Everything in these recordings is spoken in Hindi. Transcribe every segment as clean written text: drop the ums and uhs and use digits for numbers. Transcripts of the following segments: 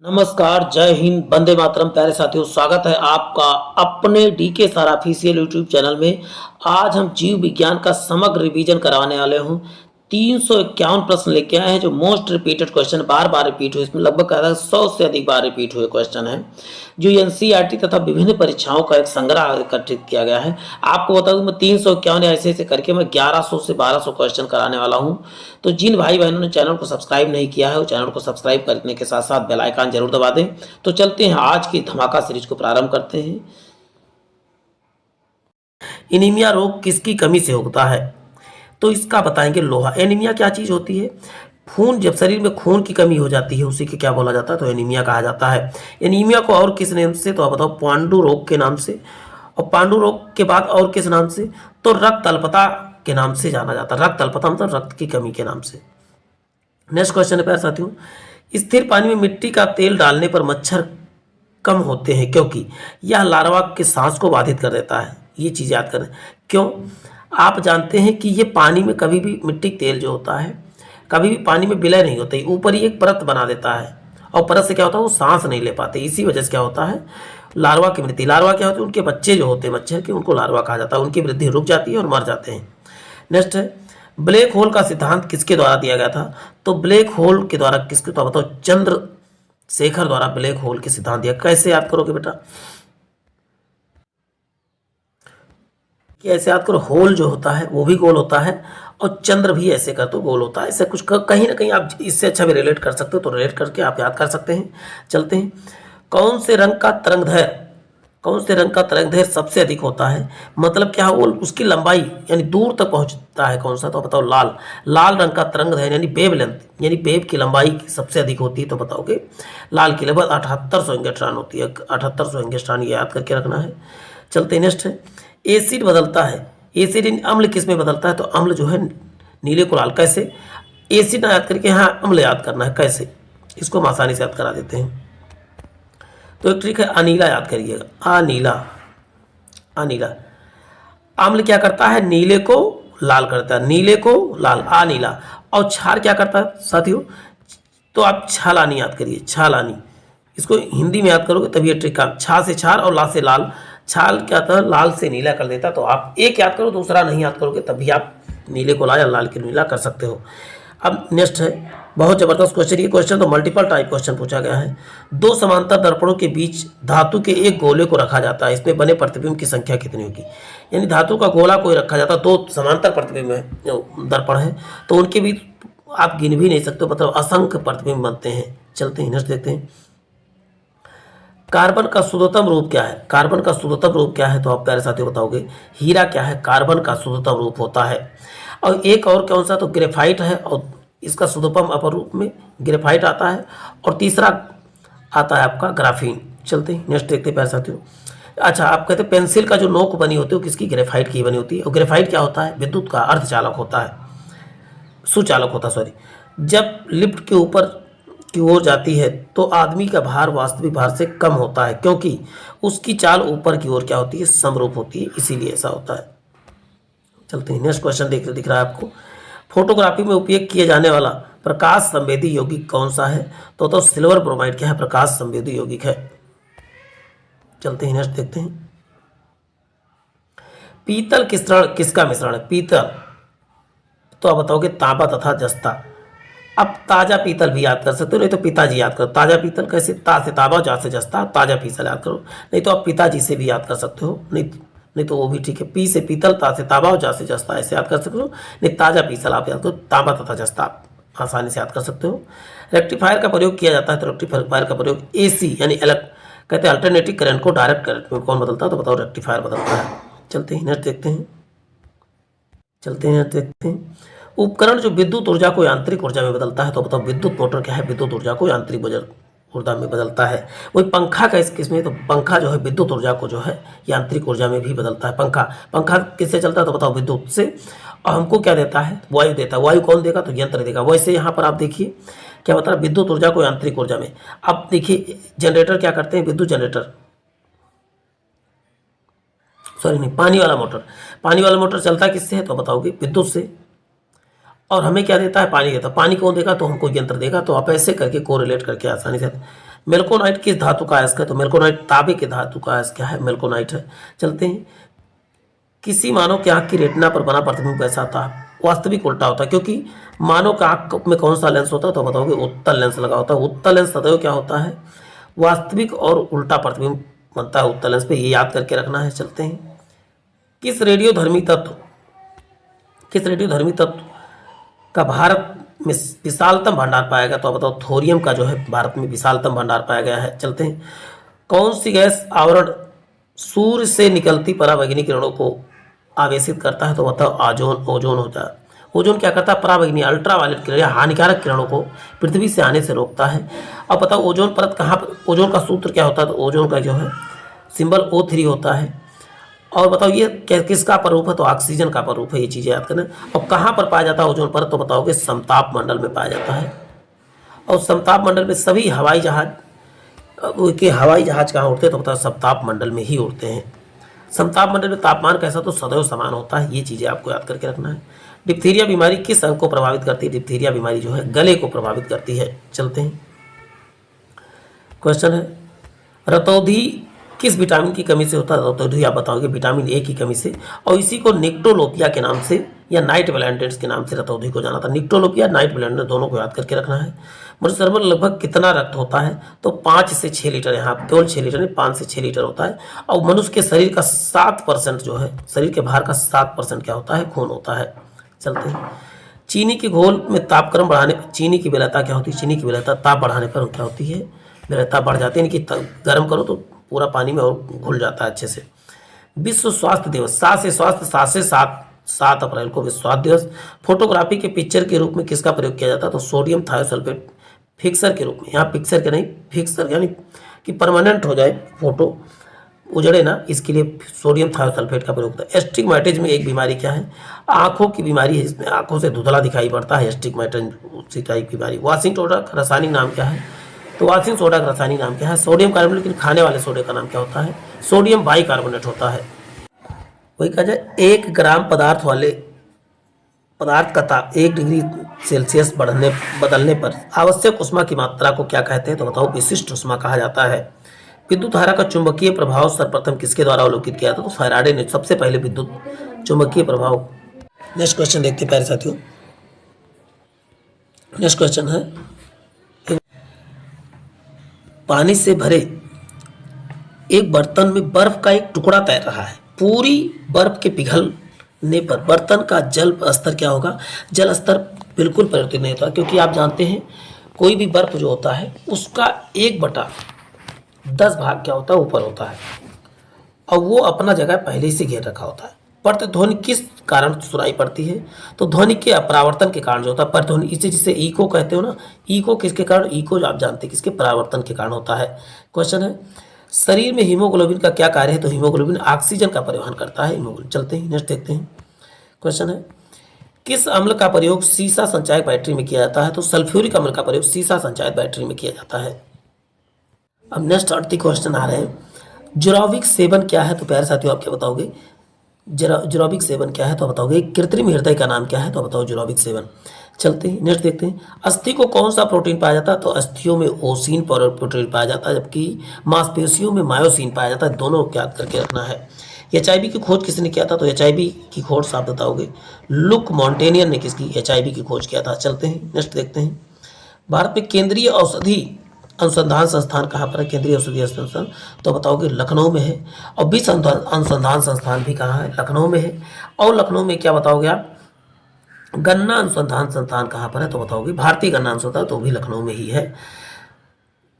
नमस्कार, जय हिंद, वंदे मातरम। प्यारे साथियों, स्वागत है आपका अपने DK sir official YouTube channel में। आज हम जीव विज्ञान का समग्र रिवीजन कराने वाले हूँ। 351 प्रश्न लेके आए हैं जो मोस्ट रिपीटेड क्वेश्चन बार बार रिपीट हुए। इसमें लगभग 100 से अधिक बार रिपीट हुए क्वेश्चन हैं जो एनसीईआरटी तथा विभिन्न परीक्षाओं का एक संग्रह एकत्रित किया गया है। आपको बता दूं, मैं 351 ऐसे ऐसे करके मैं 1100 से 1200 क्वेश्चन कराने वाला हूं। तो जिन भाई बहनों ने चैनल को सब्सक्राइब नहीं किया है वो चैनल को सब्सक्राइब करने के साथ साथ बेल आइकन जरूर दबा दें। तो चलते हैं, आज की धमाका सीरीज को प्रारंभ करते हैं। एनीमिया रोग किसकी कमी से होता है? तो इसका बताएंगे लोहा। एनीमिया क्या चीज होती है? खून, जब शरीर में खून की कमी हो जाती है उसी के क्या बोला जाता है? तो एनीमिया कहा जाता है। एनीमिया को और किस नाम से? तो आप बताओ। पांडु रोग के नाम से। और पांडु रोग के बाद और किस नाम से? तो रक्त अल्पता के नाम से जाना जाता है। रक्त अल्पता मतलब रक्त की कमी के नाम से। नेक्स्ट क्वेश्चन है प्यारे साथियों, स्थिर पानी में मिट्टी का तेल डालने पर मच्छर कम होते हैं क्योंकि यह लार्वा के सांस को बाधित कर देता है। ये चीज याद करें। क्यों? आप जानते हैं कि ये पानी में कभी भी मिट्टी तेल जो होता है कभी भी पानी में विलय नहीं होता, ऊपर ही एक परत बना देता है और परत से क्या होता है, वो सांस नहीं ले पाते। इसी वजह से क्या होता है, लार्वा की मृत्यु। लार्वा क्या होती है? उनके बच्चे जो होते हैं मच्छर के, उनको लार्वा कहा जाता है। उनकी वृद्धि रुक जाती है और मर जाते हैं। नेक्स्ट है, ब्लैक होल का सिद्धांत किसके द्वारा दिया गया था? तो ब्लैक होल के द्वारा किसके? तो बताओ, चंद्रशेखर द्वारा ब्लैक होल के सिद्धांत दिया। कैसे याद करोगे बेटा? ऐसे याद करो, होल जो होता है वो भी गोल होता है और चंद्र भी ऐसे कर तो गोल होता है। ऐसे कुछ कहीं ना कहीं आप इससे अच्छा भी रिलेट कर सकते हो, तो रिलेट करके आप याद कर सकते हैं। चलते हैं, कौन से रंग का तरंगदैर्घ्य सबसे अधिक होता है? मतलब क्या वो उसकी लंबाई यानी दूर तक पहुंचता है कौन सा? तो बताओ लाल। लाल रंग का तरंगदैर्घ्य यानी वेव लेंथ यानी वेव की लंबाई सबसे अधिक होती है। तो बताओगे लाल की लगभग 7800 एंगस्ट्रॉन होती है। 7800 एंगस्ट्रॉन, ये याद करके रखना है। चलते नेक्स्ट है, एसिड बदलता है। एसिड इन अम्ल किस में बदलता है? तो अम्ल जो है नीले को लाल। कैसे? एसिड ना याद करके हाँ अम्ल याद करना है। कैसे? इसको हम आसानी से याद करा देते हैं। तो एक ट्रिक है, अनीला याद करिएगा। अनीला। अनीला अम्ल क्या करता है? नीले को लाल करता है। नीले को लाल, अनीला। और क्षार क्या करता है साथियों? तो आप छालानी याद करिए। छालानी, इसको हिंदी में याद करोगे तभी ये ट्रिक काम। छा से क्षार और ला से लाल। छाल क्या था? लाल से नीला कर देता। तो आप एक याद करो, दूसरा नहीं याद करोगे तभी आप नीले को लाल या लाल के नीला कर सकते हो। अब नेक्स्ट है, बहुत जबरदस्त क्वेश्चन। ये क्वेश्चन तो मल्टीपल टाइप क्वेश्चन पूछा गया है। दो समांतर दर्पणों के बीच धातु के एक गोले को रखा जाता है, इसमें बने प्रतिबिंब की संख्या कितनी होगी? यानी धातु का गोला कोई रखा जाता है, दो समांतर प्रतिबिंब दर्पण है तो उनके बीच आप गिन भी नहीं सकते, मतलब असंख्य प्रतिबिंब बनते हैं। चलते हैं नेक्स्ट देखते हैं, कार्बन का शुद्धतम रूप क्या है? कार्बन का शुद्धतम रूप क्या है? तो आप प्यारे साथियों बताओगे हीरा क्या है? कार्बन का शुद्धतम रूप होता है। और एक और कौन सा? तो ग्रेफाइट है और इसका शुद्धतम अपर रूप में ग्रेफाइट आता है। और तीसरा आता है आपका ग्राफीन। चलते हैं नेक्स्ट देखते हैं प्यारे साथियों। अच्छा, आप कहते हैं पेंसिल का जो नोक बनी होती है वो किसकी? ग्रेफाइट की बनी होती है। और ग्रेफाइट क्या होता है? विद्युत का अर्धचालक होता है, सुचालक होता है, सॉरी। जब लिफ्ट के ऊपर की ओर जाती है तो आदमी का भार वास्तविक भार से कम होता है क्योंकि उसकी चाल ऊपर की ओर क्या होती है? समरूप होती है, इसीलिए ऐसा होता है। चलते हैं नेक्स्ट क्वेश्चन दिख रहा है आपको। फोटोग्राफी में उपयोग किया जाने वाला प्रकाश संवेदी यौगिक कौन सा है? तो सिल्वर ब्रोमाइड क्या है? प्रकाश संवेदी यौगिक है। चलते हैं नेक्स्ट देखते हैं, पीतल किसका मिश्रण है? पीतल, तो आप बताओगे तांबा तथा जस्ता। अब ताजा पीतल भी याद कर सकते हो, नहीं तो पिताजी याद करो। ताजा पीतल कैसे? ता से ताबा, जा से जस्ता, ताजा पीतल याद करो। नहीं तो आप पिताजी से भी याद कर सकते हो, नहीं तो वो भी ठीक है। पी से पीतल, ता से ताबा और जा से जस्ता, ऐसे याद कर सकते हो। नहीं, ताजा पीतल आप याद करो, तांबा तथा जस्ता आप आसानी से याद कर सकते हो। रेक्टिफायर का प्रयोग किया जाता है, तो रेक्टिफायर का प्रयोग एसी यानी कहते हैं अल्टरनेटिव करंट को डायरेक्ट करंट में कौन बदलता है? तो बताओ रेक्टिफायर बदलता है। चलते हैं नेक्स्ट देखते हैं। उपकरण जो विद्युत ऊर्जा को यांत्रिक ऊर्जा में बदलता है, तो बताओ विद्युत मोटर क्या है? विद्युत ऊर्जा को यांत्रिक ऊर्जा में बदलता है। वही पंखा का इस में, तो पंखा जो है विद्युत ऊर्जा को जो है यांत्रिक ऊर्जा में भी बदलता है। पंखा किससे चलता है? तो बताओ विद्युत से। और हमको क्या देता है? वायु देता है। वायु कौन देगा? तो यंत्र देगा। वैसे यहाँ पर आप देखिए क्या बता रहा, विद्युत ऊर्जा को यांत्रिक ऊर्जा में। अब देखिए जनरेटर क्या करते हैं? विद्युत जनरेटर, सॉरी नहीं, पानी वाला मोटर। पानी वाला मोटर चलता किससे है? तो बताओगे विद्युत से। और हमें क्या देता है? पानी देता है। पानी कौन देगा? तो हमको यंत्र देगा। तो आप ऐसे करके कोरिलेट करके आसानी से मेल्कोनाइट किस धातु का अयस्क है? तो मेल्कोनाइट तांबे के धातु का अयस्क क्या है? मेल्कोनाइट है। चलते हैं, किसी मानव की आंख की रेटिना पर बना प्रतिबिंब कैसा होता है? वास्तविक उल्टा होता है, क्योंकि मानव का आंख में कौन सा लेंस होता है? तो बताओगे उत्तल लेंस लगा होता है। उत्तल लेंस सदैव क्या होता है? वास्तविक और उल्टा प्रतिबिंब बनता है उत्तल लेंस पे, ये याद करके रखना है। चलते हैं, किस रेडियोधर्मी तत्व का भारत में विशालतम भंडार पाया गया? तो बताओ थोरियम का जो है भारत में विशालतम भंडार पाया गया है। चलते हैं, कौन सी गैस आवरण सूर्य से निकलती पराबैंगनी किरणों को आवेशित करता है? तो बताओ ओजोन होता है। ओजोन क्या करता है? पराबैंगनी अल्ट्रावायलेट किरण या हानिकारक किरणों को पृथ्वी से आने से रोकता है। अब बताओ ओजोन परत कहाँ पर, ओजोन का सूत्र क्या होता है? तो ओजोन का जो है सिंबल O3 होता है। और बताओ ये किसका प्ररूप है? तो ऑक्सीजन का प्ररूप है, ये चीज़ें याद करना। और कहाँ पर पाया जाता है ओजोन परत? तो बताओगे समताप मंडल में पाया जाता है। और समताप मंडल में सभी हवाई जहाज कहाँ उड़ते हैं? तो बताओ समताप मंडल में ही उड़ते हैं। समताप मंडल में तापमान कैसा? तो सदैव समान होता है। ये चीज़ें आपको याद करके रखना है। डिप्थीरिया बीमारी किस अंग को प्रभावित करती है? डिप्थीरिया बीमारी जो है गले को प्रभावित करती है। चलते हैं, क्वेश्चन है, रतौंधी किस विटामिन की कमी से होता है? रतौंधी आप बताओगे विटामिन ए की कमी से। और इसी को निक्टोलोपिया के नाम से या नाइट ब्लाइंडेंस के नाम से रतौंधी को जाना था। निक्टोलोपिया नाइट ब्लाइंडेंस दोनों को याद करके रखना है। मनुष्य शरीर में लगभग कितना रक्त होता है? तो 5 से 6 लीटर, यहाँ केवल 6 लीटर नहीं 5 से 6 लीटर होता है। और मनुष्य के शरीर का 7% जो है, शरीर के भार का 7% क्या होता है? खून होता है। चलते हैं, चीनी के घोल में तापक्रम बढ़ाने पर चीनी की विलयता क्या होती है? चीनी की विलयता ताप बढ़ाने पर क्या होती है? विलयता बढ़ जाती है, यानी कि गर्म करो तो पूरा पानी में और घुल जाता है अच्छे से। विश्व स्वास्थ्य दिवस, 7 अप्रैल को विश्व स्वास्थ्य दिवस। फोटोग्राफी के पिक्चर के रूप में किसका प्रयोग किया जाता है? तो सोडियम थायोसल्फेट फिक्सर के रूप में। यहाँ पिक्चर के नहीं, फिक्सर यानी कि परमानेंट हो जाए, फोटो उजड़े ना, इसके लिए सोडियम थायोसल्फेट का प्रयोग होता है। एस्टिग्मेटिज्म एक बीमारी क्या है? आंखों की बीमारी है, इसमें आंखों से धुंधला दिखाई पड़ता है, एस्टिग्मेटिज्म उसी टाइप की बीमारी। वॉशिंग सोडा का रासायनिक नाम क्या है? तो वॉशिंग सोडा का रासायनिक नाम क्या है? Sodium carbonate. लेकिन खाने वाले सोडे का नाम क्या होता है? सोडियम बाइकार्बोनेट होता है। वही कहा जाए, 1 ग्राम पदार्थ का ताप 1 डिग्री सेल्सियस बदलने पर आवश्यक उष्मा की मात्रा को क्या कहते हैं? तो बताओ विशिष्ट उष्मा कहा जाता है। विद्युत धारा का चुंबकीय प्रभाव सर्वप्रथम किसके द्वारा अवलोकित किया था? तो फैराडे ने सबसे पहले विद्युत चुंबकीय प्रभाव। नेक्स्ट क्वेश्चन देखते हैं प्यारे साथियों। नेक्स्ट क्वेश्चन है, पानी से भरे एक बर्तन में बर्फ का एक टुकड़ा तैर रहा है। पूरी बर्फ के पिघलने पर बर्तन का जल स्तर क्या होगा? जल स्तर बिल्कुल परिवर्तित नहीं होता, क्योंकि आप जानते हैं कोई भी बर्फ जो होता है उसका 1/10 भाग क्या होता है? ऊपर होता है, और वो अपना जगह पहले से घेर रखा होता है। प्रतिध्वनि किस कारण सुनाई पड़ती है? तो ध्वनि के अपरावर्तन के कारण जो होता है प्रतिध्वनि, इसे जिसे इको कहते हो ना, इको किसके कारण? इको जो आप जानते हैं किसके? परावर्तन के कारण होता है। क्वेश्चन है, शरीर में हीमोग्लोबिन का क्या कार्य है? तो हीमोग्लोबिन ऑक्सीजन का परिवहन करता है। हीमोग्लोबिन। चलते हैं, नेक्स्ट देखते हैं। क्वेश्चन है, किस अम्ल का प्रयोग सीसा संचायक बैटरी में किया जाता है? तो सल्फ्यूरिक अम्ल का प्रयोग सीसा संचायक बैटरी में किया जाता है। अब नेक्स्ट 38 क्वेश्चन आ रहे हैं। जुराविक सेवन क्या है? तो प्यारे साथियों आप क्या बताओगे? जुराविक सेवन क्या है? तो बताओगे कृत्रिम हृदय का नाम क्या है? तो बताओ जुराविक सेवन। चलते हैं, नेक्स्ट देखते हैं। अस्थि को कौन सा प्रोटीन पाया जाता है? तो अस्थियों में ओसिन प्रोटीन पाया जाता है, जबकि मांसपेशियों में मायोसिन पाया जाता है। दोनों को याद करके रखना है। HIV की खोज किसने किया था? तो HIV की खोज आप बताओगे लुक मॉन्टेनियर ने किसकी? HIV की खोज किया था। चलते हैं, नेक्स्ट देखते हैं। भारत में केंद्रीय औषधि अनुसंधान संस्थान कहाँ पर है? केंद्रीय औषधि अनुसंधान तो बताओगे लखनऊ में है। और विश्व अनुसंधान संस्थान भी कहाँ है? लखनऊ में है। और लखनऊ में क्या बताओगे आप? गन्ना अनुसंधान संस्थान कहाँ पर है? तो बताओगे भारतीय गन्ना अनुसंधान, तो भी लखनऊ में ही है।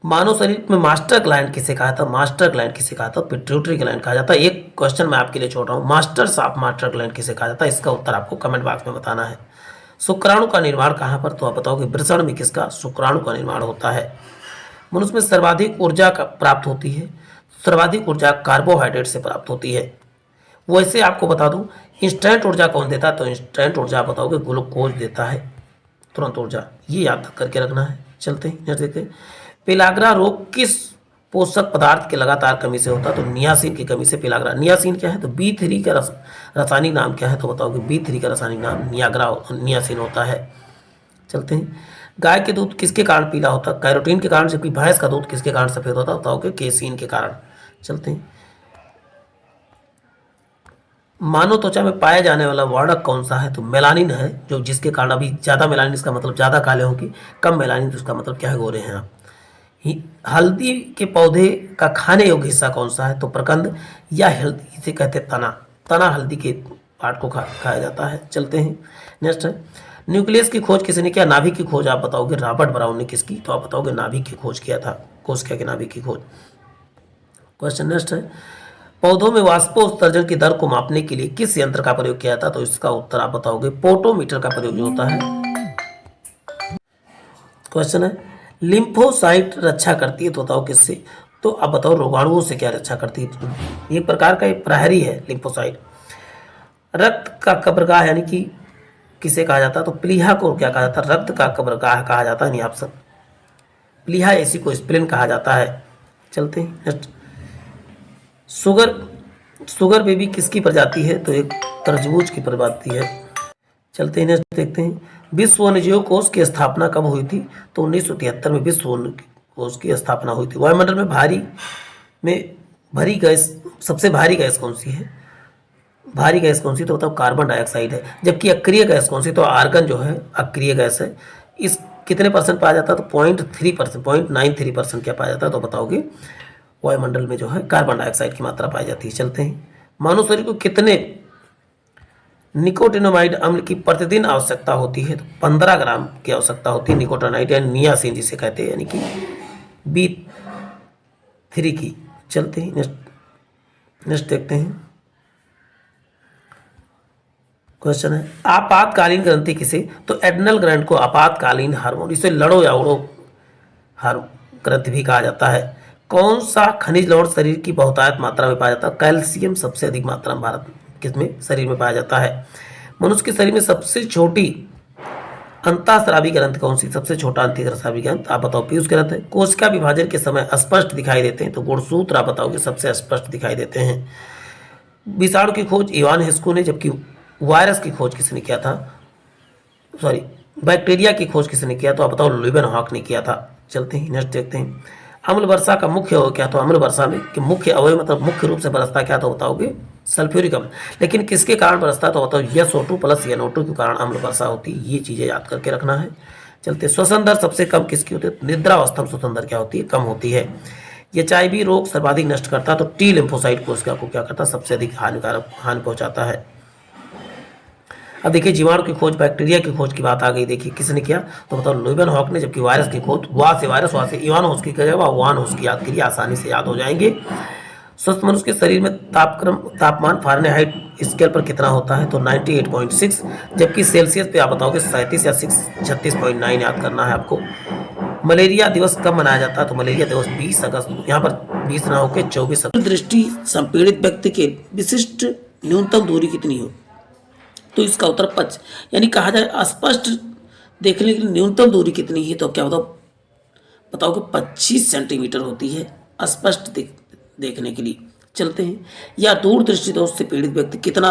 मानव शरीर में मास्टर ग्लैंड किसे कहा था? मास्टर ग्लैंड किसे कहा था? पिट्यूटरी ग्लैंड कहा जाता है। एक क्वेश्चन मैं आपके लिए छोड़ रहा हूँ, मास्टर ग्लैंड किसे कहा जाता है? इसका उत्तर आपको कमेंट बॉक्स में बताना है। शुक्राणु का निर्माण कहाँ पर? तो आप बताओगे वृषण में किसका? शुक्राणु का निर्माण होता है। मनुष्य में सर्वाधिक ऊर्जा प्राप्त होती है। सर्वाधिक ऊर्जा कार्बोहाइड्रेट से प्राप्त होती है। वैसे आपको बता दूं इंस्टेंट ऊर्जा कौन देता है? तो इंस्टेंट ऊर्जा आप बताओगे ग्लूकोज देता है, तुरंत ऊर्जा। ये याद करके रखना है। चलते हैं, नेक्स्ट देखते हैं। पेलाग्रा रोग किस पोषक पदार्थ के लगातार कमी से होता है? तो नियासिन की कमी से पेलाग्रा। नियासिन क्या है? तो B3 का रासायनिक नाम क्या है? तो बताओगे B3 का रासायनिक नाम नियासिन होता है। चलते हैं, गाय के दूध किसके कारण पीला होता है? कैरोटीन के कारण, जबकि भैंस का दूध किसके कारण सफेद होता है? बताओगे केसीन के कारण। चलते हैं। मानव त्वचा में पाया जाने वाला वर्णक कौन सा है? तो मेलानिन है, जो जिसके कारण अभी ज़्यादा मेलानिन, इसका मतलब ज़्यादा काले होंगे, कम मेलानिन तो उसका मतलब क्या है, गोरे हैं आप। हल्दी के पौधे का खाने योग्य हिस्सा कौन सा है? तो प्रकंद या हल्दी इसे कहते हैं तना। तना हल्दी के पार्ट को खाया जाता है। चलते हैं। नेक्स्ट है, न्यूक्लियस की खोज किसने किया? नाभिक की खोज आप बताओगे रॉबर्ट ब्राउन ने किसकी? तो आप बताओगे नाभिक की खोज किया था, कोशिका के नाभिक की खोज। क्वेश्चन नेक्स्ट है, पौधों में वाष्पोत्सर्जन की दर को मापने के लिए किस यंत्र का प्रयोग किया था? तो इसका उत्तर आप बताओगे पोटोमीटर का प्रयोग जो होता है। क्वेश्चन है, लिम्फोसाइट रक्षा करती है, तो बताओ किससे? तो आप बताओ रोगाणुओं से क्या रक्षा करती है? एक प्रकार का एक प्रहरी है लिम्फोसाइट। रक्त का कब्रगाह यानी कि किसे कहा जाता है? तो प्लीहा को क्या कहा जाता है? रक्त का कब्रगाह कहा जाता है। नहीं ऑप्शन प्लीहा ऐसी को स्प्लेन कहा जाता है। चलते हैं नेक्स्ट, शुगर बेबी किसकी प्रजाति है? तो एक तरबूज की प्रजाति है। चलते हैं नेक्स्ट देखते हैं, विश्व वन्यजीव कोष की स्थापना कब हुई थी? तो 1973 में विश्व वन्य कोष की स्थापना हुई थी। वायुमंडल में भरी गैस, सबसे भारी गैस कौन सी है? भारी गैस कौन सी? तो बताओ कार्बन डाइऑक्साइड है। जबकि अक्रिय गैस कौन सी? तो आर्गन जो है अक्रिय गैस है। इस कितने परसेंट पाया जाता है? तो 0.3%, 0.93% क्या पाया जाता है? तो बताओगे वायुमंडल में जो है कार्बन डाइऑक्साइड की मात्रा पाई जाती है। चलते हैं, मानव शरीर को कितने निकोटिनोमाइड अम्ल की प्रतिदिन आवश्यकता होती है? तो 15 ग्राम की आवश्यकता होती है निकोटिनाइड या नियासिन जिसे कहते हैं, यानी कि B3 की। चलते हैं नेक्स्ट देखते हैं। क्वेश्चन है, आपातकालीन ग्रंथि किसे? तो एड्रिनल ग्लैंड को आपातकालीन हार्मोन, इसे लड़ो या उड़ो ग्रंथि भी कहा जाता है। कौन सा खनिज लवण शरीर की बहुतायत मात्रा में पाया जाता है? कैल्शियम सबसे अधिक मात्रा में भारत किसमें शरीर में पाया जाता है। मनुष्य के शरीर में सबसे छोटी अंतःस्रावी ग्रंथि कौन सी? सबसे छोटा अंतःस्रावी ग्रंथ आप बताओ पीयूष ग्रंथ है। कोशिका विभाजन के समय स्पष्ट दिखाई देते हैं, तो गुणसूत्र आप बताओगे सबसे स्पष्ट दिखाई देते हैं। विषाणु की खोज इवान हेस्को ने, जबकि वायरस की खोज किसने किया था? सॉरी, बैक्टीरिया की खोज किसने किया? तो आप बताओ लुईवन हॉक ने किया था। चलते हैं नेक्स्ट देखते हैं, अम्ल वर्षा का मुख्य अवयव क्या? तो अम्ल वर्षा में कि मुख्य अवयव मतलब मुख्य रूप से बरसता क्या? तो बताओगे सल्फ्यूरिक अम्ल। लेकिन किसके कारण बरसता? तो बताओ SO2 प्लस NO2 के कारण अम्ल वर्षा होती है। ये चीजें याद करके रखना है। चलते, श्वसन दर सबसे कम किसकी होती है? निद्रावस्था में श्वसन दर क्या होती है? कम होती है। HIV रोग सर्वाधिक नष्ट करता है, तो T लिम्फोसाइट कोशिका को क्या करता है? सबसे अधिक हानि पहुंचाता है। अब देखिए जीवाणु की खोज, बैक्टीरिया की खोज की बात आ गई, देखिए किसने किया? तो बताओ लुईवन हॉक ने। जबकि वायरस की खोज वाह से वायरस, वाह से इवान होस्की की जगह वान होस्की याद करिए, आसानी से याद हो जाएंगे। स्वस्थ मनुष्य के शरीर में तापमान फारेनहाइट स्केल पर कितना होता है? तो 98.6, जबकि सेल्सियस पे आप बताओगे 37 या 36.9 याद करना है आपको। मलेरिया दिवस कब मनाया जाता है? तो मलेरिया दिवस 20 अगस्त, यहाँ पर 20 ना होकर 24 अगस्त। दृष्टि संपीड़ित व्यक्ति के विशिष्ट न्यूनतम दूरी कितनी हो? तो इसका उत्तर 5, यानी कहा जाए स्पष्ट देखने के लिए न्यूनतम दूरी कितनी है? तो क्या बताओगे 25 सेंटीमीटर होती है स्पष्ट देखने के लिए। चलते हैं, या दूर दृष्टि दोष से पीड़ित व्यक्ति कितना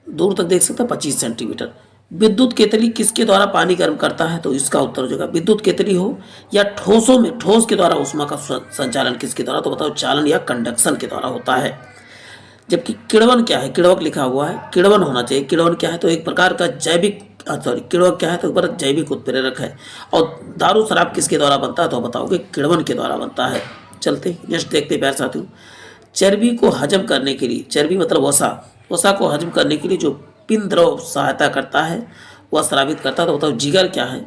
दूर तक देख सकता है? 25 सेंटीमीटर। विद्युत केतली किसके द्वारा पानी गर्म करता है? तो इसका उत्तर हो जाएगा विद्युत केतली हो या ठोसों में, ठोस के द्वारा उष्मा का संचालन किसके द्वारा? तो बताओ चालन या कंडक्शन के द्वारा होता है। जबकि किण्वन क्या है? किण्वक लिखा हुआ है, किण्वन होना चाहिए। किण्वन क्या है? तो एक प्रकार का जैविक, किण्वक क्या है? तो ऊपर जैविक उत्प्रेरक है। और दारू शराब किसके द्वारा बनता है? तो बताओगे किण्वन के द्वारा बनता है। चलते नेक्स्ट देखते प्यारे साथियों, चर्बी को हजम करने के लिए, चर्बी मतलब वसा को हजम करने के लिए जो पिंड द्रव सहायता करता है, वह स्रावित करता है। तो बताओ जिगर क्या है?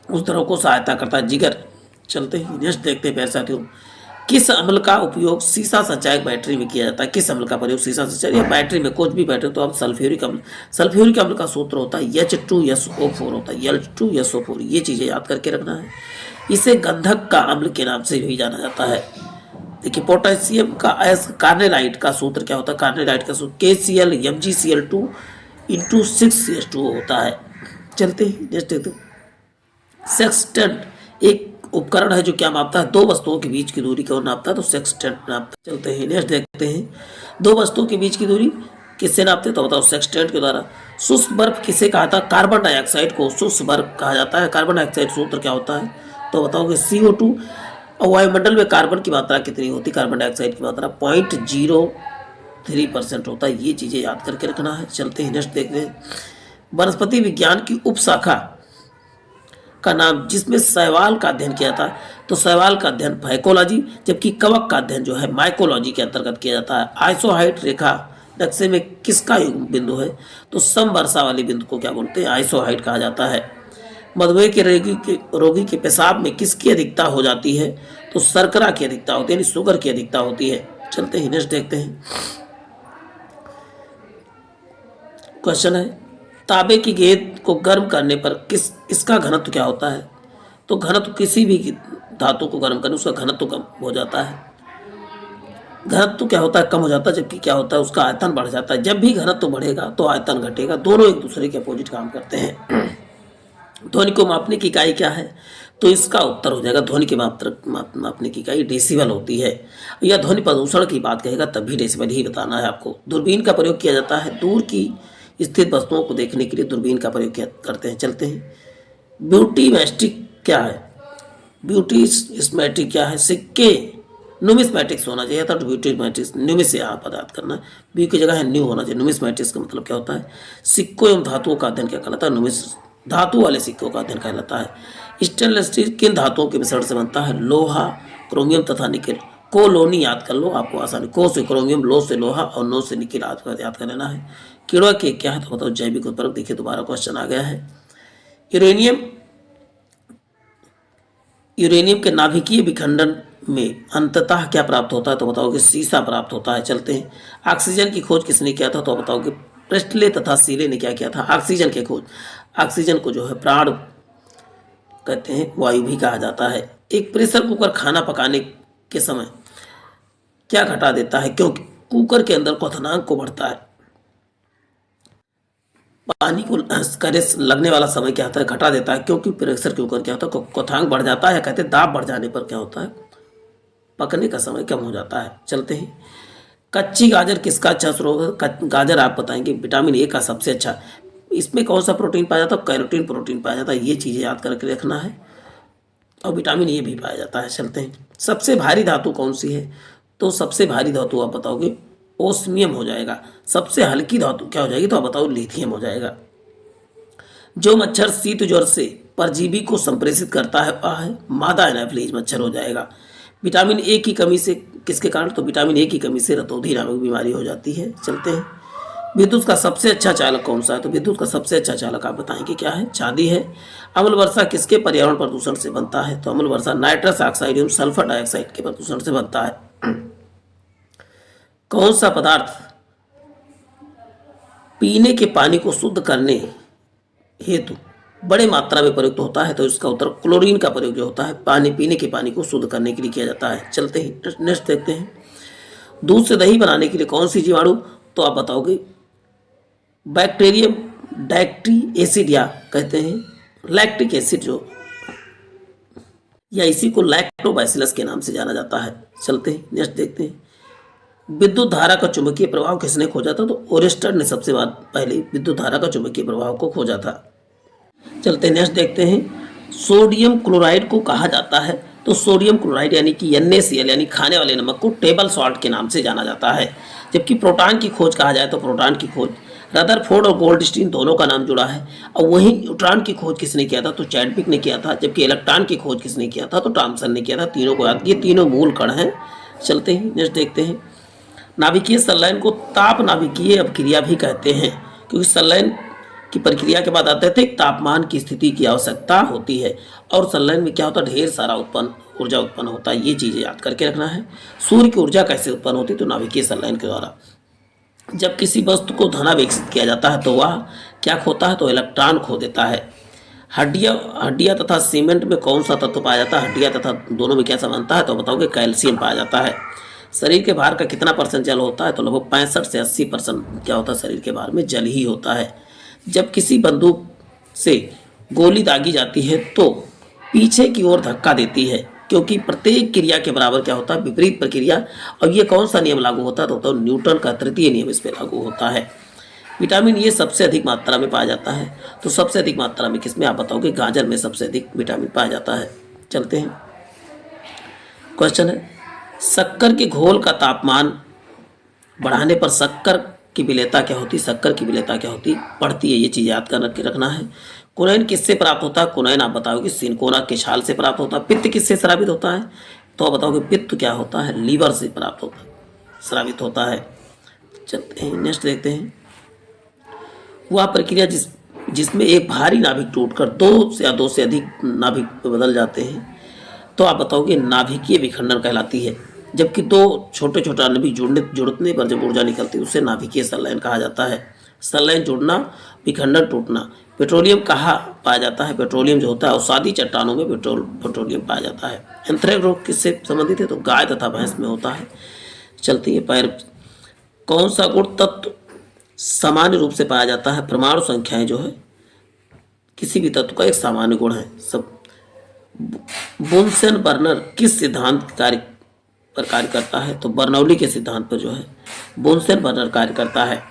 उस द्रव को सहायता करता है जिगर। चलते ही नेक्स्ट देखते प्यारे साथियों, किस अम्ल का उपयोग सीसा संचायक बैटरी में किया जाता है? किस अम्ल का प्रयोग सीसा संचायक या बैटरी में, कुछ भी बैटरी, तो अब सल्फ्यूरिक अम्ल। सल्फ्यूरिक अम्ल का सूत्र होता है H2SO4 होता है, L2SO4। ये चीजें याद करके रखना है। इसे गंधक का अम्ल के नाम से भी जाना जाता है। देखिए पोटेशियम का कार्नेलाइट का सूत्र क्या होता है? कार्नेलाइट का सूत्र KCl MgCl2 × 6CH2 होता है। चलते ही नेक्स्ट देखते, सेक्सटेंट एक उपकरण है जो क्या मापता है? दो वस्तुओं के बीच की दूरी को नापता है, तो सेक्सटेंट नापता है। चलते हैं नेक्स्ट देखते हैं, दो वस्तुओं के बीच की दूरी किससे नापते हैं तो बताओ सेक्सटेंट के द्वारा। शुष्क बर्फ किसे कहा था, कार्बन डाइऑक्साइड को शुष्क बर्फ कहा जाता है। कार्बन डाइऑक्साइड सूत्र क्या होता है तो बताओगे CO2। और वायुमंडल में कार्बन की मात्रा कितनी होती है, कार्बन डाइऑक्साइड की मात्रा 0.03% होता है। ये चीज़ें याद करके रखना है। चलते हैं नेक्स्ट देखते हैं। वनस्पति विज्ञान की उपशाखा का नाम जिसमें शैवाल का अध्ययन किया था तो शैवाल का अध्ययन फाइकोलॉजी, जबकि कवक का अध्ययन जो है माइकोलॉजी के अंतर्गत किया जाता है। आइसोहाइट रेखा नक्शे में किसका युग्म बिंदु है तो समवर्षा वाले बिंदु को क्या बोलते हैं, आइसोहाइट कहा जाता है। मधुमेह के रोगी के पेशाब में किसकी अधिकता हो जाती है तो शर्करा की अधिकता होती है, यानी शुगर की अधिकता होती है। चलते हैं नेक्स्ट देखते हैं। क्वेश्चन है तांबे की गेंद को गर्म करने पर इसका घनत्व क्या होता है तो घनत्व किसी भी धातु को गर्म करने उसका घनत्व कम हो जाता है। घनत्व क्या होता है, कम हो जाता है, जबकि क्या होता है उसका आयतन बढ़ जाता है। जब भी घनत्व बढ़ेगा तो आयतन घटेगा, दोनों एक दूसरे के अपोजिट काम करते हैं। ध्वनि को मापने की इकाई क्या है तो इसका उत्तर हो जाएगा ध्वनि की मापने की इकाई डेसिबल होती है। या ध्वनि प्रदूषण की बात कहेगा तब भी डेसिबल ही बताना है आपको। दूरबीन का प्रयोग किया जाता है, दूर की स्थित वस्तुओं को देखने के लिए दूरबीन का प्रयोग करते हैं। चलते हैं ब्यूटीमेस्टिक क्या है, ब्यूटीस्मेटिक क्या है, सिक्के न्यूमिस्मेटिक्स होना चाहिए था, तो ब्यूटीमेटिक्स न्यूमिस से यहाँ पर याद करना है, ब्यू की जगह है न्यू होना चाहिए। न्यूमिस्मेटिक्स का मतलब क्या होता है, सिक्कों एवं धातुओं का अध्ययन क्या कहलाता है, न्यूमिस धातु वाले सिक्कों का अध्ययन कहलाता है। स्टेनलेस स्टील किन धातुओं के मिश्रण से बनता है, लोहा, क्रोमियम तथा निकेल। कोलोनी याद कर लो आपको आसानी, को से क्रोमियम, लो से लोहा और नो से निकेल याद कर लेना है। कीड़ों के क्या है तो बताओ जैविक उत्पादक। देखिए दोबारा क्वेश्चन आ गया है। यूरेनियम के नाभिकीय विखंडन में अंततः क्या प्राप्त होता है तो बताओगे सीसा प्राप्त होता है। चलते हैं ऑक्सीजन की खोज किसने किया था तो बताओगे प्रेस्टले तथा सीले ने क्या किया था, ऑक्सीजन की खोज। ऑक्सीजन को जो है प्राण कहते हैं, वायु भी कहा जाता है। एक प्रेशर कुकर खाना पकाने के समय क्या घटा देता है, क्योंकि कुकर के अंदर क्वथनांक को बढ़ता है, पानी को करे लगने वाला समय क्या होता है घटा देता है, क्योंकि प्रेशर कुकर क्या होता है क्वथनांक बढ़ जाता है। कहते हैं दाब बढ़ जाने पर क्या होता है पकने का समय कम हो जाता है। चलते हैं कच्ची गाजर किसका अच्छा स्रोत है, गाजर आप बताएंगे विटामिन ए का सबसे अच्छा। इसमें कौन सा प्रोटीन पाया जाता है, कैरोटीन प्रोटीन पाया जाता है। ये चीज़ें याद करके रखना है, और विटामिन ए भी पाया जाता है। चलते हैं सबसे भारी धातु कौन सी है तो सबसे भारी धातु आप बताओगे ओस्मियम हो जाएगा। सबसे हल्की धातु क्या हो जाएगी तो आप बताओ लिथियम हो जाएगा। जो मच्छर शीत ज्वर से परजीवी को संप्रेषित करता है वह है मादा एनाफिलीज मच्छर हो जाएगा। विटामिन ए की कमी से किसके कारण तो विटामिन ए की कमी से रतौंधी नामक बीमारी हो जाती है। चलते हैं विद्युत का सबसे अच्छा चालक कौन सा है तो विद्युत का सबसे अच्छा चालक आप बताएंगे क्या है, चांदी है। अम्ल वर्षा किसके पर्यावरण प्रदूषण से बनता है तो अम्ल वर्षा नाइट्रस ऑक्साइड एवं सल्फर डाइऑक्साइड के प्रदूषण से बनता है। कौन सा पदार्थ पीने के पानी को शुद्ध करने हेतु बड़े मात्रा में प्रयुक्त होता है तो इसका उत्तर क्लोरीन का प्रयोग जो होता है पानी पीने के पानी को शुद्ध करने के लिए किया जाता है। चलते हैं नेक्स्ट देखते हैं दूध से दही बनाने के लिए कौन सी जीवाणु तो आप बताओगे बैक्टीरियम डायक्टी एसिड या कहते हैं लैक्टिक एसिड जो या इसी को लैक्टोबैसिलस के नाम से जाना जाता है। चलते हैं नेक्स्ट देखते हैं विद्युत धारा का चुंबकीय प्रभाव किसने खोजा था तो ओरेस्टर ने सबसे पहले विद्युत धारा का चुंबकीय प्रभाव को खोजा था। चलते नेक्स्ट देखते हैं सोडियम क्लोराइड को कहा जाता है तो सोडियम क्लोराइड यानी कि NaCl यानी खाने वाले नमक को टेबल सॉल्ट के नाम से जाना जाता है। जबकि प्रोटॉन की खोज कहा जाए तो प्रोटॉन की खोज रदरफोर्ड और गोल्डस्टीन दोनों का नाम जुड़ा है। और वहीं न्यूट्रॉन की खोज किसने किया था तो चैडविक ने किया था। जबकि इलेक्ट्रॉन की खोज किसने किया था तो थॉमसन ने किया था। तीनों को याद, ये तीनों मूल कण हैं। चलते हैं नेक्स्ट देखते हैं नाभिकीय संलयन को ताप नाभिकीय अपक्रिया भी कहते हैं, क्योंकि संलयन की प्रक्रिया के बाद अत्यधिक तापमान की स्थिति की आवश्यकता होती है और संलयन में क्या होता है ढेर सारा ऊर्जा उत्पन्न होता है। ये चीज़ें याद करके रखना है। सूर्य की ऊर्जा कैसे उत्पन्न होती है तो नाभिकीय संलयन के द्वारा। जब किसी वस्तु को धनावेशित किया जाता है तो वह क्या खोता है तो इलेक्ट्रॉन खो देता है। हड्डियाँ तथा सीमेंट में कौन सा तत्व पाया जाता है, हड्डियाँ तथा दोनों में क्या समानता है तो बताओगे कैल्शियम पाया जाता है। शरीर के भार का कितना % जल होता है तो लगभग 65 से 80% क्या होता है शरीर के भार में जल ही होता है। जब किसी बंदूक से गोली दागी जाती है तो पीछे की ओर धक्का देती है क्योंकि प्रत्येक क्रिया के बराबर क्या होता है, विपरीत प्रक्रिया। और ये कौन सा नियम लागू होता है, तो न्यूटन का तृतीय नियम इस पर लागू होता है। विटामिन ए सबसे अधिक मात्रा में पाया जाता है, तो सबसे अधिक मात्रा में किसमें, आप बताओगे, गाजर में सबसे अधिक विटामिन पाया जाता है। चलते हैं, क्वेश्चन है, शक्कर के घोल का तापमान बढ़ाने पर शक्कर की विलेयता क्या होती, शक्कर की विलेयता क्या होती, बढ़ती है। ये चीज़ याद कर के रखना है। कुनैन किससे प्राप्त होता है, कुनैन आप बताओगे सिनकोना के छाल से प्राप्त होता है। पित्त किससे स्रावित होता है, तो आप बताओगे पित्त क्या होता है, लीवर से प्राप्त होता है, स्रावित होता है। चलते हैं, नेक्स्ट देखते हैं। वह प्रक्रिया जिसमें एक भारी नाभिक टूटकर दो से अधिक नाभिक बदल जाते हैं, तो आप बताओगे नाभिकीय विखंडन कहलाती है। जबकि दो छोटे छोटे नाभिक जुड़ने पर जब ऊर्जा निकलती है उसे नाभिकीय संलयन कहा जाता है। संलयन जुड़ना, विखंडन टूटना। पेट्रोलियम कहाँ पाया जाता है, पेट्रोलियम जो होता है अवसादी चट्टानों में पेट्रोलियम पाया जाता है। एंथ्रेक्स रोग किससे संबंधित है, तो गाय तथा भैंस में होता है। चलती है पैर, कौन सा गुण तत्व सामान्य रूप से पाया जाता है, परमाणु संख्याएं जो है किसी भी तत्व का एक सामान्य गुण है सब। बुनसेन बर्नर किस सिद्धांत पर कार्य करता है, तो बर्नौली के सिद्धांत पर जो है बुनसेन बर्नर कार्य करता है।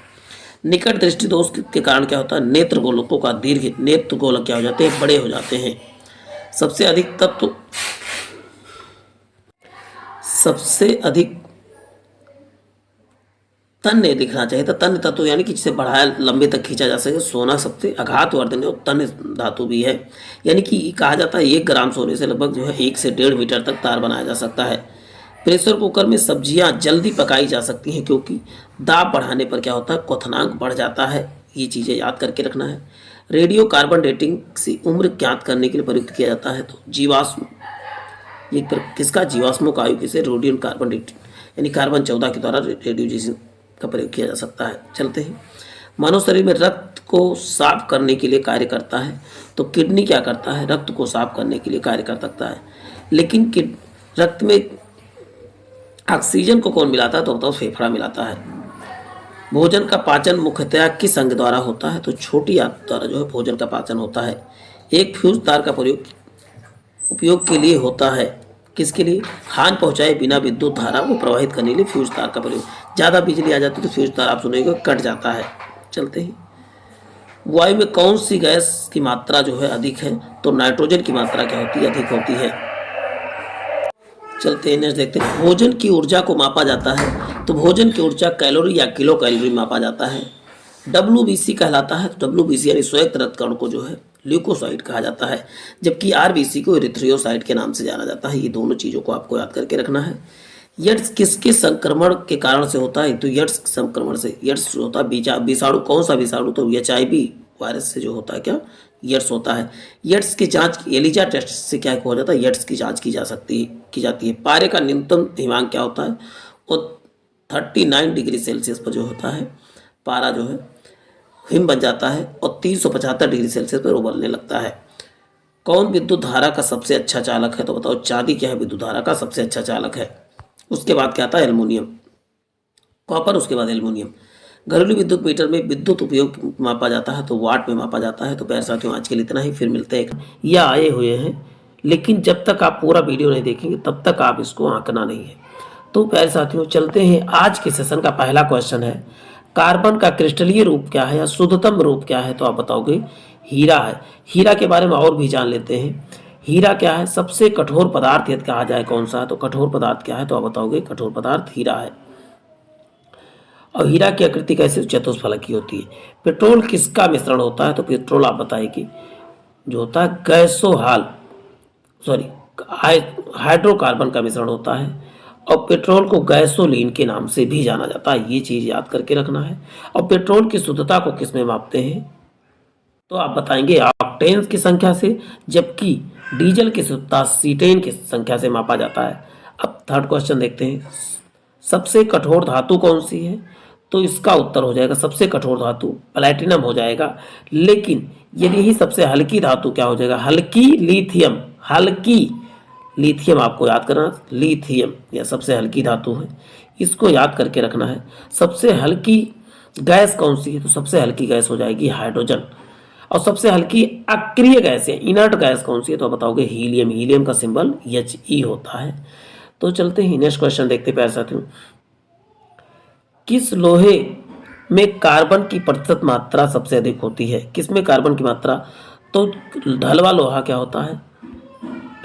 निकट दृष्टि दोष के कारण क्या होता है, नेत्र गोलकों का दीर्घ नेत्र गोलक क्या हो जाते हैं, बड़े हो जाते हैं। सबसे अधिक तन्य दिखना चाहिए था, तन्य तत्व यानी कि जिसे बढ़ाया लंबे तक खींचा जा सके। सोना सबसे आघातवर्धन और तन्य धातु भी है, यानी कि कहा जाता है 1 ग्राम सोने से लगभग जो है 1 से 1.5 मीटर तक तार बनाया जा सकता है। प्रेशर कुकर में सब्जियां जल्दी पकाई जा सकती हैं क्योंकि दाब बढ़ाने पर क्या होता है, क्वथनांक बढ़ जाता है। ये चीज़ें याद करके रखना है। रेडियो कार्बन डेटिंग से उम्र ज्ञात करने के लिए प्रयुक्त किया जाता है, तो जीवाश्म, ये किसका, जीवाश्मों का आयु किसे, रेडियम कार्बन डेटिंग यानी कार्बन 14 के द्वारा रेडियोजेशन का प्रयोग किया जा सकता है। चलते हैं, मानव शरीर में रक्त को साफ करने के लिए कार्य करता है, तो किडनी क्या करता है, रक्त को साफ करने के लिए कार्य कर सकता है। लेकिन रक्त में ऑक्सीजन को कौन मिलाता है, तो बताओ फेफड़ा मिलाता है। भोजन का पाचन मुख्यतया किस अंग द्वारा होता है, तो छोटी आंत द्वारा जो है भोजन का पाचन होता है। एक फ्यूज तार का उपयोग के लिए होता है, किसके लिए, हानि पहुंचाए बिना विद्युत धारा को प्रवाहित करने के लिए फ्यूज तार का प्रयोग। ज़्यादा बिजली आ जाती है तो फ्यूज तार आप सुनेंगे कट जाता है। चलते हैं, वायु में कौन सी गैस की मात्रा जो है अधिक है, तो नाइट्रोजन की मात्रा क्या होती है, अधिक होती है। चलते हैं, नेक्स्ट देखते हैं। भोजन की ऊर्जा को मापा जाता है, तो भोजन की ऊर्जा कैलोरी या किलो कैलोरी में मापा जाता है। WBC कहलाता है, तो WBC यानी श्वेत रक्त कण को जो है ल्यूकोसाइट कहा जाता है, जबकि RBC को इरिथ्रियोसाइट के नाम से जाना जाता है। ये दोनों चीज़ों को आपको याद करके रखना है। एड्स किसके संक्रमण के कारण से होता है, तो एड्स संक्रमण से, एड्स होता है विषाणु, कौन सा विषाणु, तो HIV वायरस से जो होता है क्या, एड्स होता है। एड्स की जांच एलिजा टेस्ट से क्या हो जाता है, एड्स की जांच की जाती है। पारे का न्यूनतम हिमांक क्या होता है, वो 39 डिग्री सेल्सियस पर जो होता है पारा जो है हिम बन जाता है और 375 डिग्री सेल्सियस पर उबलने लगता है। कौन विद्युत धारा का सबसे अच्छा चालक है, तो बताओ चांदी क्या है, विद्युत धारा का सबसे अच्छा चालक है। उसके बाद क्या आता है, एल्युमिनियम, कॉपर, उसके बाद एल्युमिनियम। घरेलू विद्युत मीटर में विद्युत उपयोग मापा जाता है, तो वाट में मापा जाता है। तो प्यारे साथियों, आज के लिए इतना ही, फिर मिलते हैं। यह आए हुए हैं, लेकिन जब तक आप पूरा वीडियो नहीं देखेंगे तब तक आप इसको आंकना नहीं है। तो प्यारे साथियों, चलते हैं। आज के सेशन का पहला क्वेश्चन है, कार्बन का क्रिस्टलीय रूप क्या है या शुद्धतम रूप क्या है, तो आप बताओगे हीरा है। हीरा के बारे में और भी जान लेते हैं। हीरा क्या है, सबसे कठोर पदार्थ यदि कहा जाए कौन सा है, तो कठोर पदार्थ क्या है, तो आप बताओगे कठोर पदार्थ हीरा है। और हीरा की आकृति कैसे, चतुष्फलक की होती है। पेट्रोल किसका मिश्रण होता है, तो पेट्रोल आप बताएगी जो होता है हाइड्रोकार्बन का मिश्रण होता है। और पेट्रोल को गैसोलीन के नाम से भी जाना जाता है, ये चीज़ याद करके रखना है। और पेट्रोल की शुद्धता को किस में मापते हैं, तो आप बताएंगे ऑक्टेन की संख्या से, जबकि डीजल की शुद्धता सीटेन की संख्या से मापा जाता है। अब थर्ड क्वेश्चन देखते हैं, सबसे कठोर धातु कौन सी है, तो इसका उत्तर हो जाएगा सबसे कठोर धातु प्लैटिनम हो जाएगा। लेकिन यदि ही सबसे हल्की धातु क्या हो जाएगा, हल्की लिथियम आपको याद करना, लिथियम या सबसे हल्की धातु है, इसको याद करके रखना है। सबसे हल्की गैस कौन सी है, तो सबसे हल्की गैस हो जाएगी हाइड्रोजन। और सबसे हल्की अक्रिय गैस है, इनर्ट गैस कौन सी है? तो बताओगे हीलियम। हीलियम का सिंबल He होता है। तो चलते हैं नेक्स्ट क्वेश्चन देखते हैं प्यारे साथियों। किस लोहे में कार्बन की प्रतिशत मात्रा सबसे अधिक होती है? किसमें कार्बन की मात्रा? तो ढलवा लोहा क्या होता है?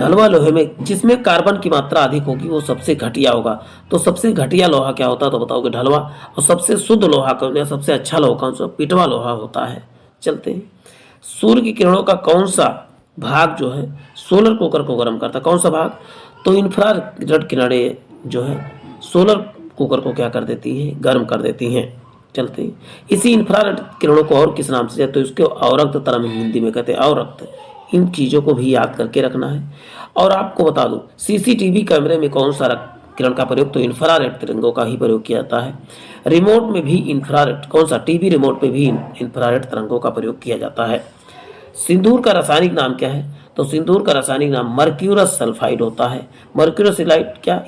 ढलवा लोहे में जिसमें कार्बन की मात्रा अधिक होगी वो सबसे घटिया होगा। तो सबसे घटिया लोहा क्या होता है? तो बताओगे ढलवा। और सबसे शुद्ध लोहा कौन है? सबसे अच्छा लोहा कौन सा? पिटवा लोहा होता है। चलते हैं। सूर्य की किरणों का कौन सा भाग जो है सोलर कुकर को गर्म करता है? कौन सा भाग? तो इंफ्रारेड किरणें जो है सोलर कुकर को क्या कर देती है? गर्म कर देती हैं। चलते हैं। इसी इंफ्रारेड किरणों को और किस नाम से? तो इसको अवरक्त तरंग हिंदी में कहते हैं, अवरक्त। इन चीज़ों को भी याद करके रखना है। और आपको बता दूं, सीसीटीवी कैमरे में कौन सा किरण का प्रयोग? तो इंफ्रारेड तिरंगों का ही प्रयोग किया जाता है। रिमोट में भी इंफ्रारेड, कौन सा? टीवी रिमोट में भी इंफ्रारेड तरंगों का प्रयोग किया जाता है। सिंदूर का रासायनिक नाम क्या है? तो सिंदूर का रासायनिक नाम मर्क्यूरस सल्फाइड होता है। मर्क्यूरस सल्फाइड क्या?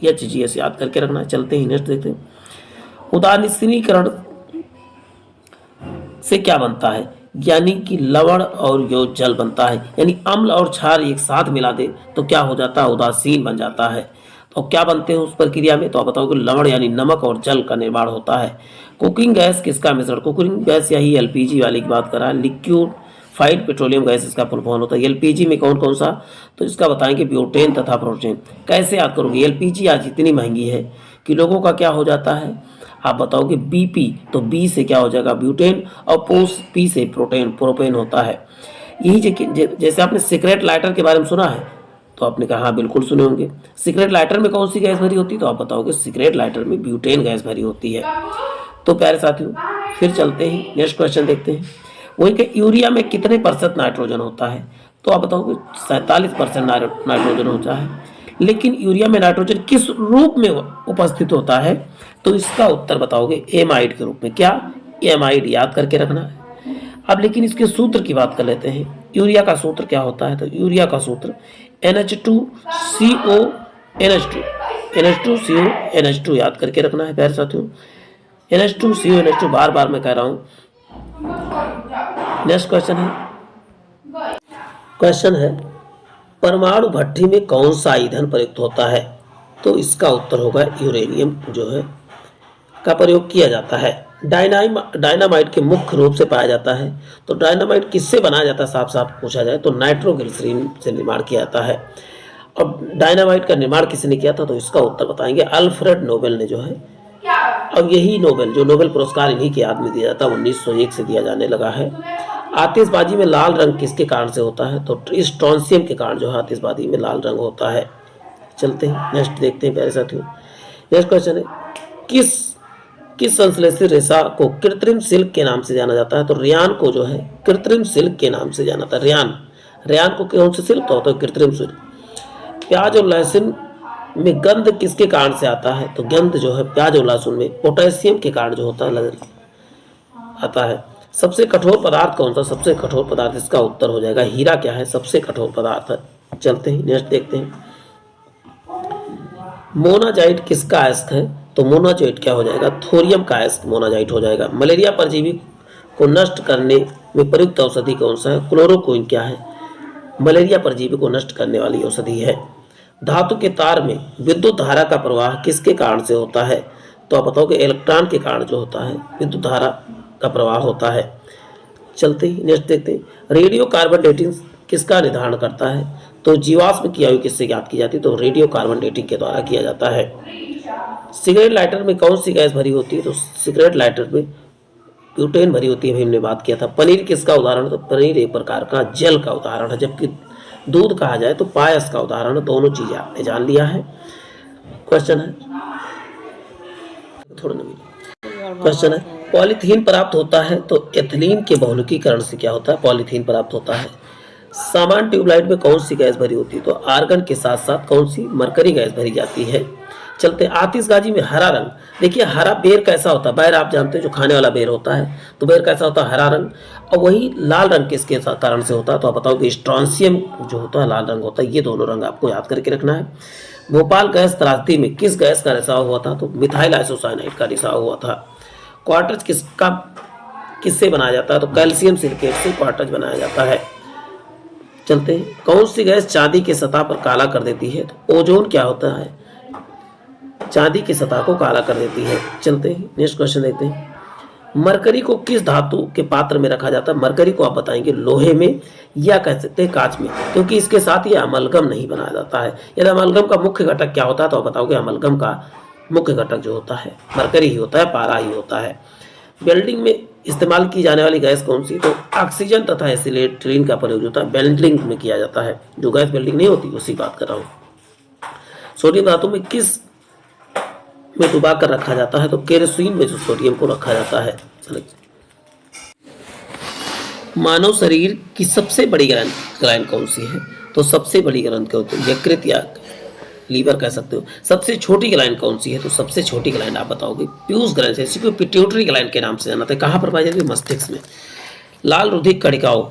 HGS याद करके रखना है। चलते हैं नेक्स्ट देखते हैं। उदासीनीकरण से क्या बनता है? यानी कि लवण और जल बनता है। यानी अम्ल और क्षार एक साथ मिला दे तो क्या हो जाता है? उदासीन बन जाता है। तो क्या बनते हैं उस प्रक्रिया में? तो आप बताओगे लवण यानी नमक और जल का निर्माण होता है। कुकिंग गैस किसका मिश्रण? कुकिंग गैस यही LPG वाली की बात कर रहा है। लिक्विफाइड पेट्रोलियम गैस इसका फुल फॉर्म होता है। LPG में कौन कौन सा? तो इसका बताएंगे ब्यूटेन तथा प्रोपेन। कैसे याद करोगे? LPG आज इतनी महंगी है कि लोगों का क्या हो जाता है? आप बताओगे BP, तो B से क्या हो जाएगा? ब्यूटेन। और P से प्रोपेन होता है। यही जैसे आपने सिगरेट लाइटर के बारे में सुना है, तो आपने कहा हाँ बिल्कुल सुने होंगे। सिगरेट लाइटर में कौन सी गैस भरी होती है? तो आप बताओगे सिगरेट लाइटर में ब्यूटेन गैस भरी होती है। तो प्यारे साथियों फिर चलते हैं नेक्स्ट क्वेश्चन देखते हैं। वही कि यूरिया में कितने % नाइट्रोजन होता है? तो आप बताओगे 47% नाइट्रोजन होता है। लेकिन यूरिया में नाइट्रोजन किस रूप में उपस्थित होता है? तो इसका उत्तर बताओगे एमाइड के रूप में। क्या? एमाइड याद करके रखना है। अब लेकिन इसके सूत्र की बात कर लेते हैं। यूरिया का सूत्र क्या होता है? तो यूरिया का सूत्र NH2CO NH2 याद करके रखना है प्यारे साथियों। NH2CO NH2 बार बार मैं कह रहा हूँ। नेक्स्ट क्वेश्चन है परमाणु भट्ठी में कौन सा ईंधन प्रयुक्त होता है? तो इसका उत्तर होगा यूरेनियम जो है का प्रयोग किया जाता है। डायनामाइट के मुख्य रूप से पाया जाता है। तो डायनामाइट किससे बनाया जाता है? साफ साफ पूछा जाए तो नाइट्रोग्लिसरीन से निर्माण किया जाता है। और डायनामाइट का निर्माण किसने किया था? तो इसका उत्तर बताएंगे अल्फ्रेड नोबेल ने जो है। अब यही नोबेल जो नोबेल पुरस्कार इन्हीं के याद में दिया जाता है, 1901 से दिया जाने लगा है। आतिशबाजी में लाल रंग किसके कारण से होता है? तो स्ट्रोंशियम के कारण जो है आतिशबाजी में लाल रंग होता है। चलते हैं नेक्स्ट देखते हैं प्यारे साथियों। नेक्स्ट क्वेश्चन है किस संश्लेषित रेशा को कृत्रिम सिल्क के नाम से जाना जाता है? तो रेयान को जो है कृत्रिम सिल्क के नाम से जाना जाता है। रेयान को कौन से सिल्क होता है? कृत्रिम सिल्क। प्याज और लहसुन में गंध किसके कारण से आता है? तो गंध जो है प्याज और लहसुन में पोटेशियम के कारण जो होता है आता है। सबसे कठोर पदार्थ कौन सा? सबसे कठोर पदार्थ इसका उत्तर हो जाएगा हीरा। क्या है? सबसे कठोर पदार्थ है। चलते हैं नेक्स्ट देखते हैं। मोनाजाइट किसका अयस्क है? तो मोनाजाइट क्या हो जाएगा? थोरियम का अयस्क मोनाजाइट हो जाएगा। मलेरिया परजीवी को नष्ट करने में प्रयुक्त औषधि कौन सा है? क्लोरोक्विन क्या है? मलेरिया परजीवी को नष्ट करने वाली औषधि है। धातु के तार में विद्युत धारा का प्रवाह किसके कारण से होता है? तो आप बताओगे इलेक्ट्रॉन के कारण जो होता है विद्युत धारा का प्रवाह होता है। चलते ही नेक्स्ट देखते हैं। रेडियो कार्बन डेटिंग किसका निर्धारण करता है? तो जीवाश्म की आयु किससे ज्ञात की जाती है? तो रेडियो कार्बन डेटिंग के द्वारा किया जाता है। सिगरेट लाइटर में कौन सी गैस भरी होती है? तो सिगरेट लाइटर में ब्यूटेन भरी होती है। अभी हमने बात किया था। पनीर किसका उदाहरण है? तो पनीर एक प्रकार का जल का उदाहरण है। जबकि दूध कहा जाए तो पायस का उदाहरण है। दोनों चीजें आपने जान लिया है। क्वेश्चन है पॉलीथीन प्राप्त होता है तो एथिलीन के बहुलकीकरण से क्या होता है? पॉलीथीन प्राप्त होता है। सामान्य ट्यूबलाइट में कौन सी गैस भरी होती है? तो आर्गन के साथ साथ कौन सी? मरकरी गैस भरी जाती है। चलते आतिशबाजी में हरा रंग। देखिए हरा बेर कैसा होता है? बेर आप जानते हैं जो खाने वाला बेर होता है। तो बेर कैसा होता है? हरा रंग। और वही लाल रंग किसके कारण से होता है? तो आप बताओगे स्ट्रोंशियम जो होता है लाल रंग होता है। ये दोनों रंग आपको याद करके रखना है। भोपाल गैस त्रासदी में किस गैस का रिसाव हुआ था? तो मिथाइल आइसोसाइनाइड का रिसाव हुआ था। क्वार्टज किसका किससे बनाया जाता है? तो कैल्शियम सिलिकेट से क्वार्टज बनाया जाता है। चलते हैं, कौन सी गैस चांदी की सतह पर काला कर देती है? तो ओजोन क्या होता है? चांदी की सतह को काला कर देती है। चलते हैं, नेक्स्ट क्वेश्चन देखते हैं। मरकरी को किस धातु के पात्र में रखा जाता है? मरकरी को आप बताएंगे लोहे में या कह सकते हैं कांच में, क्योंकि इसके साथ ये अमलगम नहीं बनाया जाता है। यदि अमलगम का मुख्य घटक क्या होता है तो आप बताओगे अमलगम का मुख्य घटक जो होता है मरकरी ही होता है, पारा ही होता है। वेल्डिंग में इस्तेमाल की जाने वाली गैस कौन सी? तो ऑक्सीजन तथा एसिटिलीन का प्रयोग होता है वेल्डिंग में किया जाता है। जो गैस वेल्डिंग नहीं होती उसी बात कर रहा हूँ। सोडियम धातु में किस में डुबा कर रखा जाता है? तो केरोसिन में जो सोडियम को रखा जाता है। मानव शरीर की सबसे बड़ी ग्लैंड कौन सी है? तो सबसे बड़ी ग्लैंड क्या होती है? यकृत या लीवर कह सकते हो। सबसे छोटी ग्लैंड कौन सी है? तो सबसे छोटी ग्लैंड आप बताओगे पीयूष ग्लैंड से, इसी को पिट्यूटरी ग्लैंड के नाम से जाना था। कहाँ पर पाई जाती है? मस्तिष्क में। लाल रुधिर कणिकाओं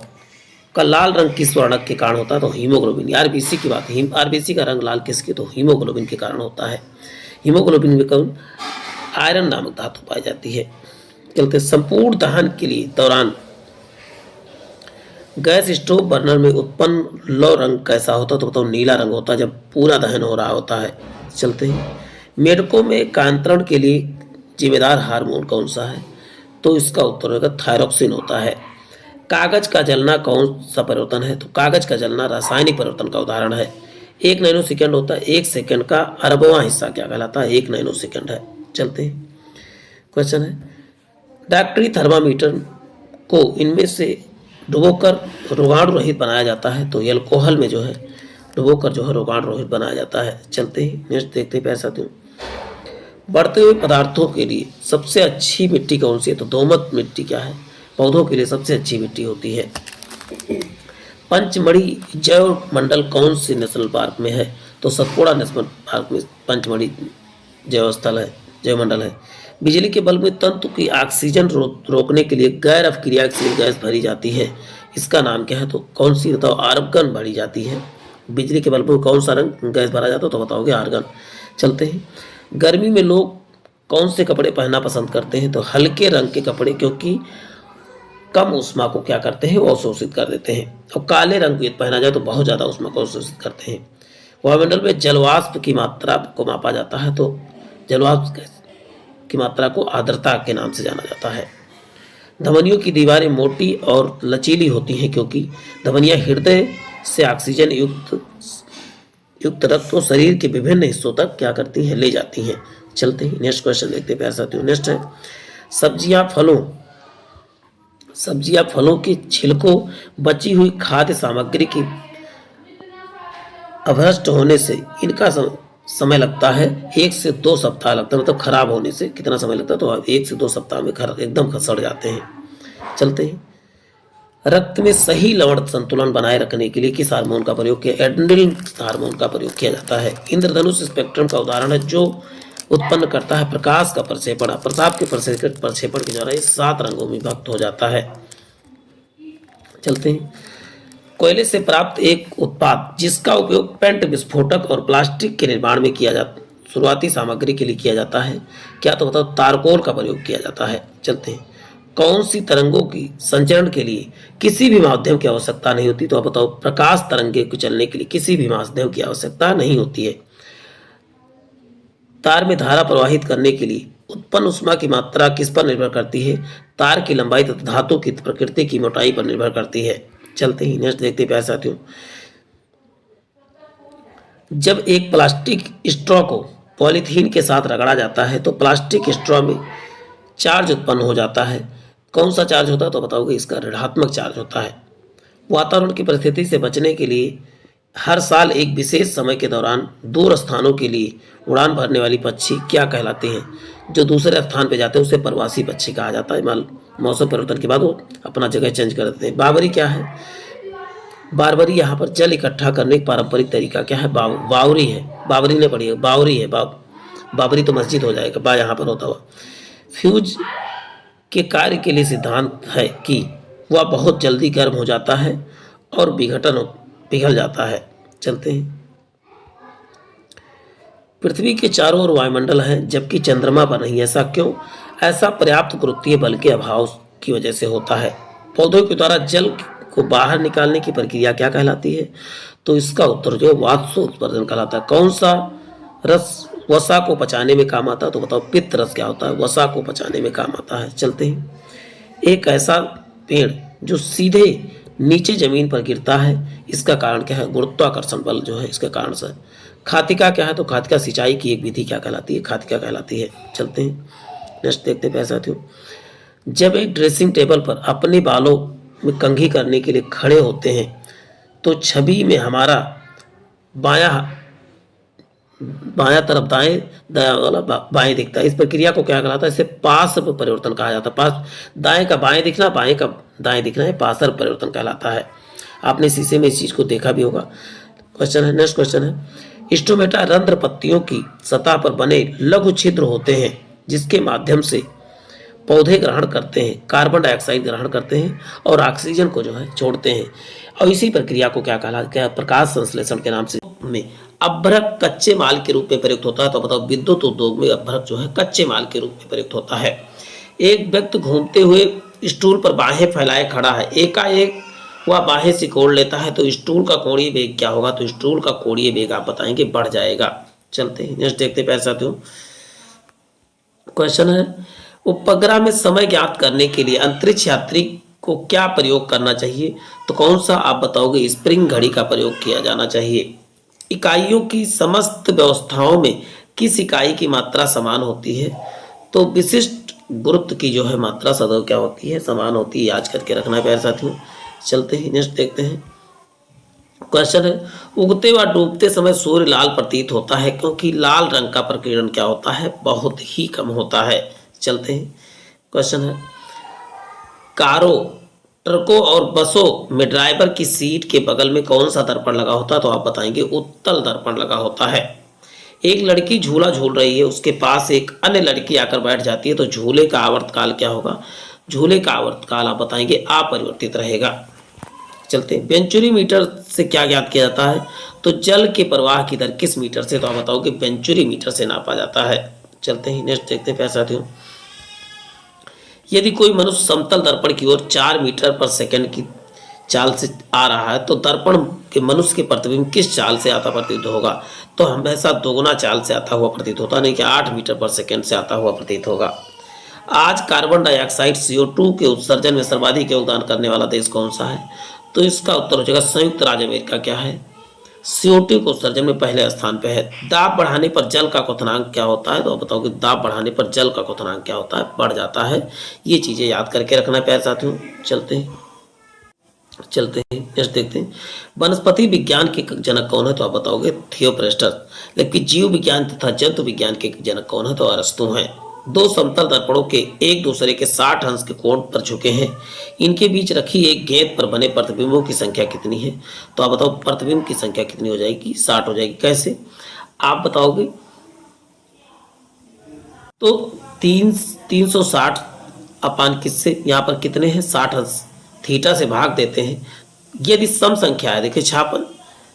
का लाल रंग किस वर्णक के कारण होता है? तो हीमोग्लोबिन। आरबीसी की बात है, आरबीसी का रंग लाल किसके? तो हीमोग्लोबिन के कारण होता है। हीमोग्लोबिन में कौन? आयरन नामक धातु पाई जाती है। चलते, संपूर्ण दहन के लिए दौरान गैस स्टोव बर्नर में उत्पन्न लौ रंग कैसा होता है? तो बताओ नीला रंग होता है जब पूरा दहन हो रहा होता है। चलते हैं, मेढकों में कांतरण के लिए जिम्मेदार हार्मोन कौन सा है? तो इसका उत्तर होगा थायरोक्सिन होता है। कागज का जलना कौन सा परिवर्तन है? तो कागज का जलना रासायनिक परिवर्तन का उदाहरण है। 1 नैनो सेकेंड होता है, 1 सेकेंड का अरबवां हिस्सा क्या कहलाता है? 1 नैनो सेकेंड है। चलते हैं, क्वेश्चन है डॉक्टरी थर्मामीटर को इनमें से डुबोकर रोगाणु रहित बनाया जाता है। तो एल्कोहल में जो है डुबोकर जो है रोगाणु रहित बनाया जाता है। चलते ही नेक्स्ट देखते हैं प्यारे साथियों। बढ़ते हुए पदार्थों के लिए सबसे अच्छी मिट्टी कौन सी है? तो दोमट मिट्टी क्या है? पौधों के लिए सबसे अच्छी मिट्टी होती है। पंचमढ़ी जैव मंडल कौन सी नेशनल पार्क में है? तो सतपुड़ा नेशनल पार्क में पंचमढ़ी जैव स्थल है, जैव मंडल है। बिजली के बल्ब में तंतु की ऑक्सीजन रोकने के लिए गैर अपक्रियाशील गैस भरी जाती है, इसका नाम क्या है? तो कौन सी? बताओ आर्गन भरी जाती है। बिजली के बल्ब में कौन सा रंग गैस भरा जाता है? तो बताओगे आर्गन। चलते हैं, गर्मी में लोग कौन से कपड़े पहनना पसंद करते हैं? तो हल्के रंग के कपड़े, क्योंकि कम ऊष्मा को क्या करते हैं? वो अवशोषित कर देते हैं। और काले रंग यदि पहना जाए तो बहुत ज़्यादा ऊष्मा को अवशोषित करते हैं। वायुमंडल में जलवाष्प की मात्रा को मापा जाता है, तो जलवाष्प की मात्रा को आर्द्रता के नाम से जाना जाता है। धमनियों की दीवारें मोटी और लचीली होती हैं, क्योंकि धमनियां हृदय से ऑक्सीजन युक्त रक्त को शरीर के विभिन्न हिस्सों तक क्या करती हैं? ले जाती हैं। चलते हैं, नेक्स्ट क्वेश्चन देखते हैं प्यारे साथियों। नेक्स्ट है सब्जियां फलों के छिलकों बची हुई खाद्य सामग्री की अभ्रष्ट होने से इनका समय लगता है 1 से 2 सप्ताह लगता है। मतलब खराब होने से कितना समय लगता है? तो 1 से 2 सप्ताह में एकदम सड़ जाते हैं। चलते हैं, रक्त में सही लवण संतुलन बनाए रखने के लिए किस हार्मोन का प्रयोग किया? एड्रेनलिन हार्मोन का प्रयोग किया जाता है। इंद्रधनुष स्पेक्ट्रम का उदाहरण है जो उत्पन्न करता है प्रकाश का प्रक्षेपण। प्रताप के प्रक्षेपण के द्वारा ये 7 रंगों में विभक्त हो जाता है। चलते हैं, कोयले से प्राप्त एक उत्पाद जिसका उपयोग पेंट विस्फोटक और प्लास्टिक के निर्माण में किया जाता शुरुआती सामग्री के लिए किया जाता है क्या? तो बताओ तारकोल का प्रयोग किया जाता है। चलते हैं, कौन सी तरंगों की संचरण के लिए किसी भी माध्यम की आवश्यकता नहीं होती? तो आप बताओ प्रकाश तरंगे को चलने के लिए किसी भी माध्यम की आवश्यकता नहीं होती है। तार में धारा प्रवाहित करने के लिए उत्पन्न ऊष्मा की मात्रा किस पर निर्भर करती है? तार की लंबाई तथा धातु की प्रकृति की मोटाई पर निर्भर करती है। चलते ही नेक्स्ट देखते हैं प्यारे साथियों। जब एक प्लास्टिक स्ट्रॉ को पॉलीथीन के साथ रगड़ा जाता है तो प्लास्टिक स्ट्रॉ में चार्ज उत्पन्न हो जाता है। कौन सा चार्ज होता है? तो बताओगे इसका ऋणात्मक चार्ज होता है। वातावरण की परिस्थिति से बचने के लिए हर साल एक विशेष समय के दौरान दूर स्थानों के लिए उड़ान भरने वाली पक्षी क्या कहलाते हैं? जो दूसरे स्थान पर जाते हैं उसे प्रवासी पक्षी कहा जाता है। मौसम परिवर्तन के बाद वो अपना जगह चेंज कर देते हैं। बावरी क्या है? बारबरी यहाँ पर जल इकट्ठा करने का पारंपरिक तरीका क्या है? बावरी है। बावरी ने पढ़ी है, बावरी है। बाबरी तो मस्जिद हो जाएगा, बा यहाँ पर होता हुआ। फ्यूज के कार्य के लिए सिद्धांत है कि वह बहुत जल्दी गर्म हो जाता है और पिघल जाता है। चलते हैं, पृथ्वी के चारों ओर वायुमंडल है जबकि चंद्रमा पर नहीं, ऐसा क्यों? ऐसा पर्याप्त गुरुत्वीय बल के अभाव की वजह से होता है। पौधों के द्वारा जल को बाहर निकालने की प्रक्रिया क्या कहलाती है? तो इसका उत्तर जो है वाष्पोत्सर्जन कहलाता है। कौन सा रस वसा को पचाने में काम आता है? तो बताओ पित्त रस क्या होता है? वसा को पचाने में काम आता है। चलते हैं। एक ऐसा पेड़ जो सीधे नीचे जमीन पर गिरता है, इसका कारण क्या है? गुरुत्वाकर्षण बल जो है इसके कारण से। खातिका क्या है? तो खातिका सिंचाई की एक विधि क्या कहलाती है? खातिका कहलाती है। चलते हैं नेक्स्ट देखते हैं पैसा साथियों। जब एक ड्रेसिंग टेबल पर अपने बालों में कंघी करने के लिए खड़े होते हैं तो छवि में हमारा बायां बायां तरफ दाएं दायां वाला बाएं दिखता है। इस प्रक्रिया को क्या कहलाता है? इसे पार्श्व परिवर्तन कहा जाता है। दाएं का बाएं दिखना, बाएं का दाएं दिखना है पार्श्व परिवर्तन कहलाता है। आपने शीशे में इस चीज को देखा भी होगा। क्वेश्चन है, नेक्स्ट क्वेश्चन है। स्टोमेटा रंध्र पत्तियों की सतह पर बने लघु छिद्र होते हैं जिसके माध्यम से पौधे ग्रहण करते हैं, कार्बन डाइऑक्साइड ग्रहण करते हैं और ऑक्सीजन को जो है छोड़ते हैं। और इसी प्रक्रिया को क्या कहलाता है? प्रकाश संश्लेषण के नाम से में अभ्रक कच्चे माल के रूप में प्रयुक्त होता है। तो बताओ विद्युत उद्योग में अभ्रक जो है कच्चे माल के रूप में प्रयुक्त होता है। एक व्यक्ति घूमते हुए स्टूल पर बाहें फैलाए खड़ा है, एकाएक वह बाहें सिकोड़ लेता है तो स्टूल का कोणीय वेग क्या होगा? तो स्टूल का कोणीय वेग आप बताएंगे बढ़ जाएगा। चलते हैं नेक्स्ट देखते हैं पैसा साथियों। क्वेश्चन है, उपग्रह में समय ज्ञात करने के लिए अंतरिक्ष यात्री को क्या प्रयोग करना चाहिए? तो कौन सा आप बताओगे? स्प्रिंग घड़ी का प्रयोग किया जाना चाहिए। इकाइयों की समस्त व्यवस्थाओं में किस इकाई की मात्रा समान होती है? तो विशिष्ट गुरुत्व की जो है मात्रा सदैव क्या होती है? समान होती है। याद करके रखना है प्यारे साथियों। चलते ही नेक्स्ट देखते हैं। क्वेश्चन है, उगते व डूबते समय सूर्य लाल प्रतीत होता है क्योंकि लाल रंग का प्रकीर्णन क्या होता है? बहुत ही कम होता है। चलते हैं। क्वेश्चन है, कारों, ट्रकों और बसों में ड्राइवर की सीट के बगल में कौन सा दर्पण लगा होता है? तो आप बताएंगे उत्तल दर्पण लगा होता है। एक लड़की झूला झूल रही है, उसके पास एक अन्य लड़की आकर बैठ जाती है तो झूले का आवर्तकाल क्या होगा? झूले का आवर्तकाल आप बताएंगे अपरिवर्तित रहेगा। चलते हैं। वेंचुरी मीटर से क्या ज्ञात किया जाता है? तो जल के प्रवाह की दर किस मीटर से? तो आप बताओगे वेंचुरी मीटर से नापा जाता है। चलते हैं नेक्स्ट देखते हैं प्यारे साथियों। यदि कोई मनुष्य समतल दर्पण की ओर 4 मीटर पर सेकंड की चाल से आ रहा है तो दर्पण के मनुष्य के प्रतिबिंब किस चाल से आता प्रतीत होगा? तो हमेशा दोगुना चाल से आता हुआ प्रतीत होता, नहीं कि 8 मीटर पर सेकंड से आता हुआ प्रतीत होगा। आज कार्बन डाइऑक्साइड CO2 के उत्सर्जन में सर्वाधिक योगदान करने वाला देश कौन सा है? तो इसका उत्तर हो जाएगा संयुक्त राज्य अमेरिका। क्या है? CO2 के उत्सर्जन में पहले स्थान पे है। दाब बढ़ाने पर जल का क्वथनांक क्या होता है? तो आप बताओगे दाब बढ़ाने पर जल का क्वथनांक क्या होता है? बढ़ जाता है। ये चीजें याद करके रखना है प्यारे साथियों। चलते हैं नेक्स्ट देखते हैं। वनस्पति विज्ञान के जनक कौन है? तो आप बताओगे थियोफ्रेस्टस। जबकि जीव विज्ञान तथा जंतु विज्ञान के जनक कौन है? तो अरस्तु हैं। दो समतल दर्पणों के एक दूसरे के 60 अंश के कोण पर झुके हैं, इनके बीच रखी एक गेंद पर बने प्रतिबिंबों की संख्या कितनी है? तो आप बताओ प्रतिबिंब की संख्या कितनी हो जाएगी? 60 हो जाएगी। कैसे आप बताओगे? तो 360 अपान किससे? यहाँ पर कितने हैं? 60 अंश थीटा से भाग देते हैं। यदि सम संख्या है, देखिए 56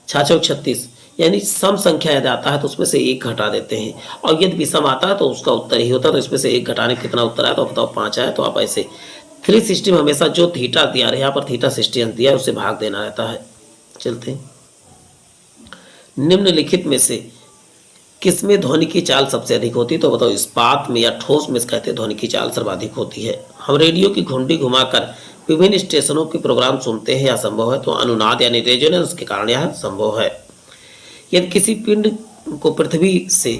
66 36, यानी सम संख्या यदि आता है तो उसमें से एक घटा देते हैं, और यदि विषम आता है तो उसका उत्तर ही होता है। तो इसमें से एक घटाने कितना उत्तर आया? तो बताओ 5 आया। तो आप ऐसे 360 में हमेशा जो थीटा दिया है, यहाँ पर थीटा 60 अंश दिया है, उससे भाग देना रहता है। चलते हैं। निम्नलिखित में से किसमें ध्वनि की चाल सबसे अधिक होती है? तो बताओ इस्पात में या ठोस में कहते हैं ध्वनि की चाल सर्वाधिक होती है। हम रेडियो की घुंडी घुमाकर विभिन्न स्टेशनों के प्रोग्राम सुनते हैं, यह संभव है? तो अनुनाद यानी रेजोनेंस के कारण यह संभव है। यदि किसी पिंड को पृथ्वी से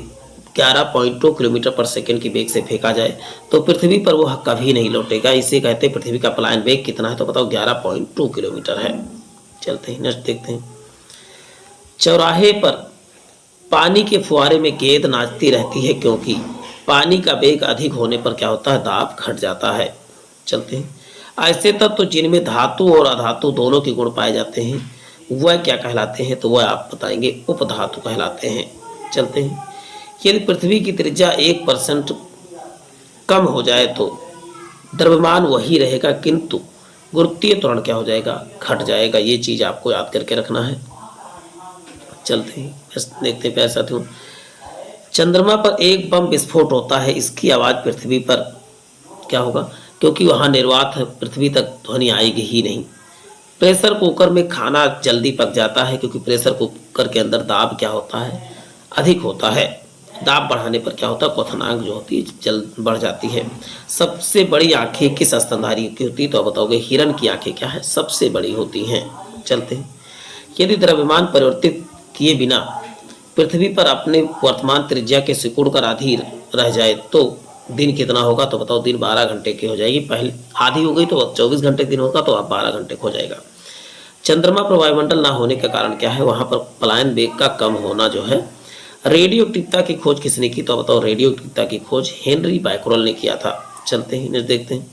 11.2 किलोमीटर पर सेकंड की वेग से फेंका जाए तो पृथ्वी पर वह कभी नहीं लौटेगा, इसे कहते हैं पृथ्वी का पलायन वेग कितना है? तो बताओ 11.2 किलोमीटर है। चलते हैं नेक्स्ट देखते हैं। चौराहे पर पानी के फुहारे में गेंद नाचती रहती है क्योंकि पानी का वेग अधिक होने पर क्या होता है? दाब घट जाता है। चलते हैं। ऐसे तत्व जिनमें धातु और अधातु दोनों के गुण पाए जाते हैं वह क्या कहलाते हैं? तो वह आप बताएंगे उपधातु कहलाते हैं। चलते हैं। यदि पृथ्वी की त्रिज्या 1% कम हो जाए तो द्रव्यमान वही रहेगा, किंतु गुरुत्वीय त्वरण क्या हो जाएगा? घट जाएगा। ये चीज आपको याद करके रखना है। चलते हैं। देखते हैं प्यारे साथियों। चंद्रमा पर एक बम विस्फोट होता है, इसकी आवाज पृथ्वी पर क्या होगा? क्योंकि वहाँ निर्वात है, पृथ्वी तक ध्वनि आएगी ही नहीं। प्रेशर कुकर में खाना जल्दी पक जाता है क्योंकि प्रेशर कुकर के अंदर दाब क्या होता है, अधिक होता है। दाब बढ़ाने पर क्या होता है, क्वथनांक जो होती है जल्द बढ़ जाती है। सबसे बड़ी आंखें किस स्तनधारी की होती है, तो आप बताओगे हिरन की आंखें क्या है, सबसे बड़ी होती हैं। चलते हैं, यदि द्रव्यमान परिवर्तित किए बिना पृथ्वी पर अपने वर्तमान त्रिज्या के सिकुड़ कर आधी रह जाए तो दिन कितना होगा, तो बताओ दिन 12 घंटे की हो जाएगी। पहले आधी हो गई तो 24 घंटे दिन होगा, तो अब 12 घंटे हो जाएगा। चंद्रमा पर वायुमंडल ना होने का कारण क्या है, वहां पर पलायन वेग का कम होना जो है। रेडियोक्टिवता की खोज किसने की, तो बताओ रेडियोक्टिवता की खोज हेनरी बैकरल ने किया था। चलते हैं, देखते हैं,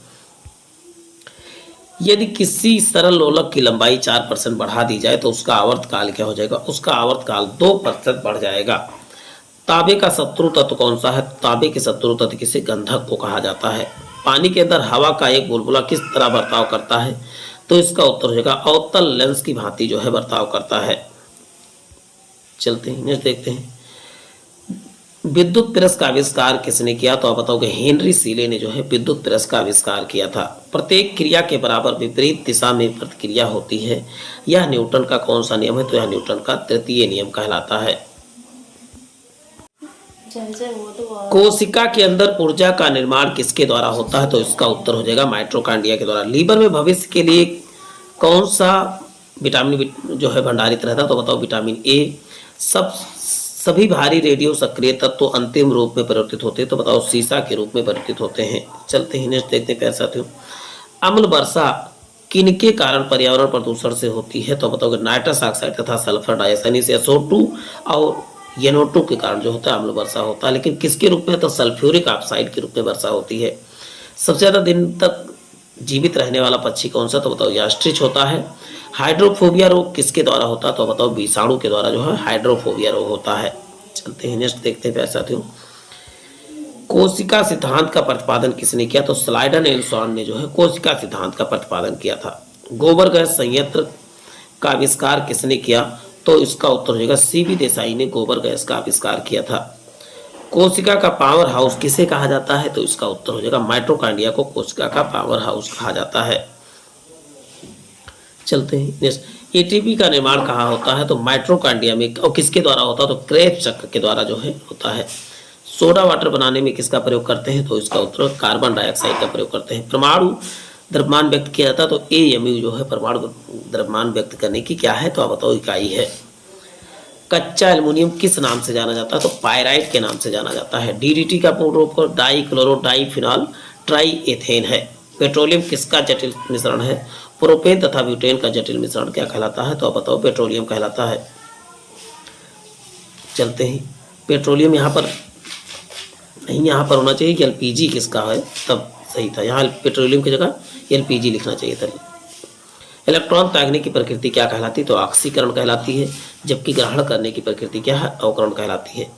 यदि किसी सरल लोलक की लंबाई 4% बढ़ा दी जाए तो उसका आवर्तकाल क्या हो जाएगा, उसका आवर्तकाल 2% बढ़ जाएगा। तांबे का शत्रु तत्व कौन सा है, तांबे के शत्रु तत्व किसे गंधक को कहा जाता है। पानी के अंदर हवा का एक बुलबुला किस तरह बर्ताव करता है, तो इसका उत्तर हो जाएगा अवतल लेंस की भांति जो है बर्ताव करता है। चलते हैं, नेक्स्ट देखते हैं, विद्युत प्रेस का आविष्कार किसने किया, तो आप बताओगे हेनरी सीले ने जो है विद्युत प्रेस का आविष्कार किया था। प्रत्येक क्रिया के बराबर विपरीत दिशा में प्रतिक्रिया होती है, यह न्यूटन का कौन सा नियम है, तो यह न्यूटन का तृतीय नियम कहलाता है। कोशिका के अंदर ऊर्जा का निर्माण किसके द्वारा होता है, तो इसका उत्तर हो जाएगा माइटोकॉन्ड्रिया के द्वारा। लीवर में भविष्य के लिए कौन सा विटामिन जो है भंडारित रहता है, तो बताओ विटामिन ए। सभी भारी रेडियो सक्रिय तत्व अंतिम रूप में परिवर्तित होते हैं, तो बताओ सीसा के रूप में परिवर्तित होते हैं। चलते हैं, नेक्स्ट देखते हैं प्यारे साथियों, अम्ल वर्षा किनके कारण पर्यावरण प्रदूषण से होती है, तो बताओगे नाइट्रस ऑक्साइड तथा सल्फर डाइऑक्साइड से SO2 और NO2 के कारण जो होता है अम्ल वर्षा होता है। लेकिन किसके रूप में, तो सल्फ्यूरिक ऑक्साइड के रूप में वर्षा होती है। सबसे ज्यादा दिन तक जीवित रहने वाला पक्षी कौन सा, तो बताओ ऑस्ट्रिच होता है। हाइड्रोफोबिया रोग किसके द्वारा होता है, तो बताओ विषाणु के द्वारा जो है हाइड्रोफोबिया रोग होता है। चलते हैं, नेक्स्ट देखते हैं प्यारे साथियों, कोशिका सिद्धांत का प्रतिपादन किसने किया, तो स्लाइडन एंड सॉन ने जो है कोशिका सिद्धांत का प्रतिपादन किया था। गोबर गैस संयंत्र का आविष्कार किसने किया, तो इसका उत्तर हो जाएगा CB देसाई ने गोबर गैस का आविष्कार किया था। कोशिका का पावर हाउस किसे कहा जाता है, तो इसका उत्तर हो जाएगा माइटोकॉन्ड्रिया को कोशिका का पावर हाउस कहा जाता है। चलते हैं, नेक्स्ट ATP का निर्माण कहाँ होता है, तो माइटोकॉन्ड्रिया में, और किसके द्वारा होता है, तो क्रेब्स चक्र के द्वारा जो है होता है। सोडा वाटर बनाने में किसका प्रयोग करते हैं, तो इसका उत्तर कार्बन डाइऑक्साइड का प्रयोग करते हैं। परमाणु द्रव्यमान व्यक्त किया जाता है, तो AMU जो है परमाणु द्रव्यमान व्यक्त करने की क्या है, तो आप बताओ इकाई है। कच्चा एल्युमिनियम किस नाम से जाना जाता है, तो पायराइट के नाम से जाना जाता है। DDT का पूर्ण रूप डाई क्लोरो डाईफिनॉल ट्राईएथेन है। पेट्रोलियम किसका जटिल मिश्रण है, प्रोपेन तथा ब्यूटेन का जटिल मिश्रण क्या कहलाता है, तो आप बताओ पेट्रोलियम कहलाता है। चलते हैं, पेट्रोलियम यहाँ पर नहीं, यहाँ पर होना चाहिए कि LPG किसका है, तब सही था। यहाँ पेट्रोलियम की जगह LPG लिखना चाहिए था। इलेक्ट्रॉन त्यागने की प्रकृति क्या कहलाती है, तो ऑक्सीकरण कहलाती है, जबकि ग्रहण करने की प्रकृति क्या है, अवकरण कहलाती है।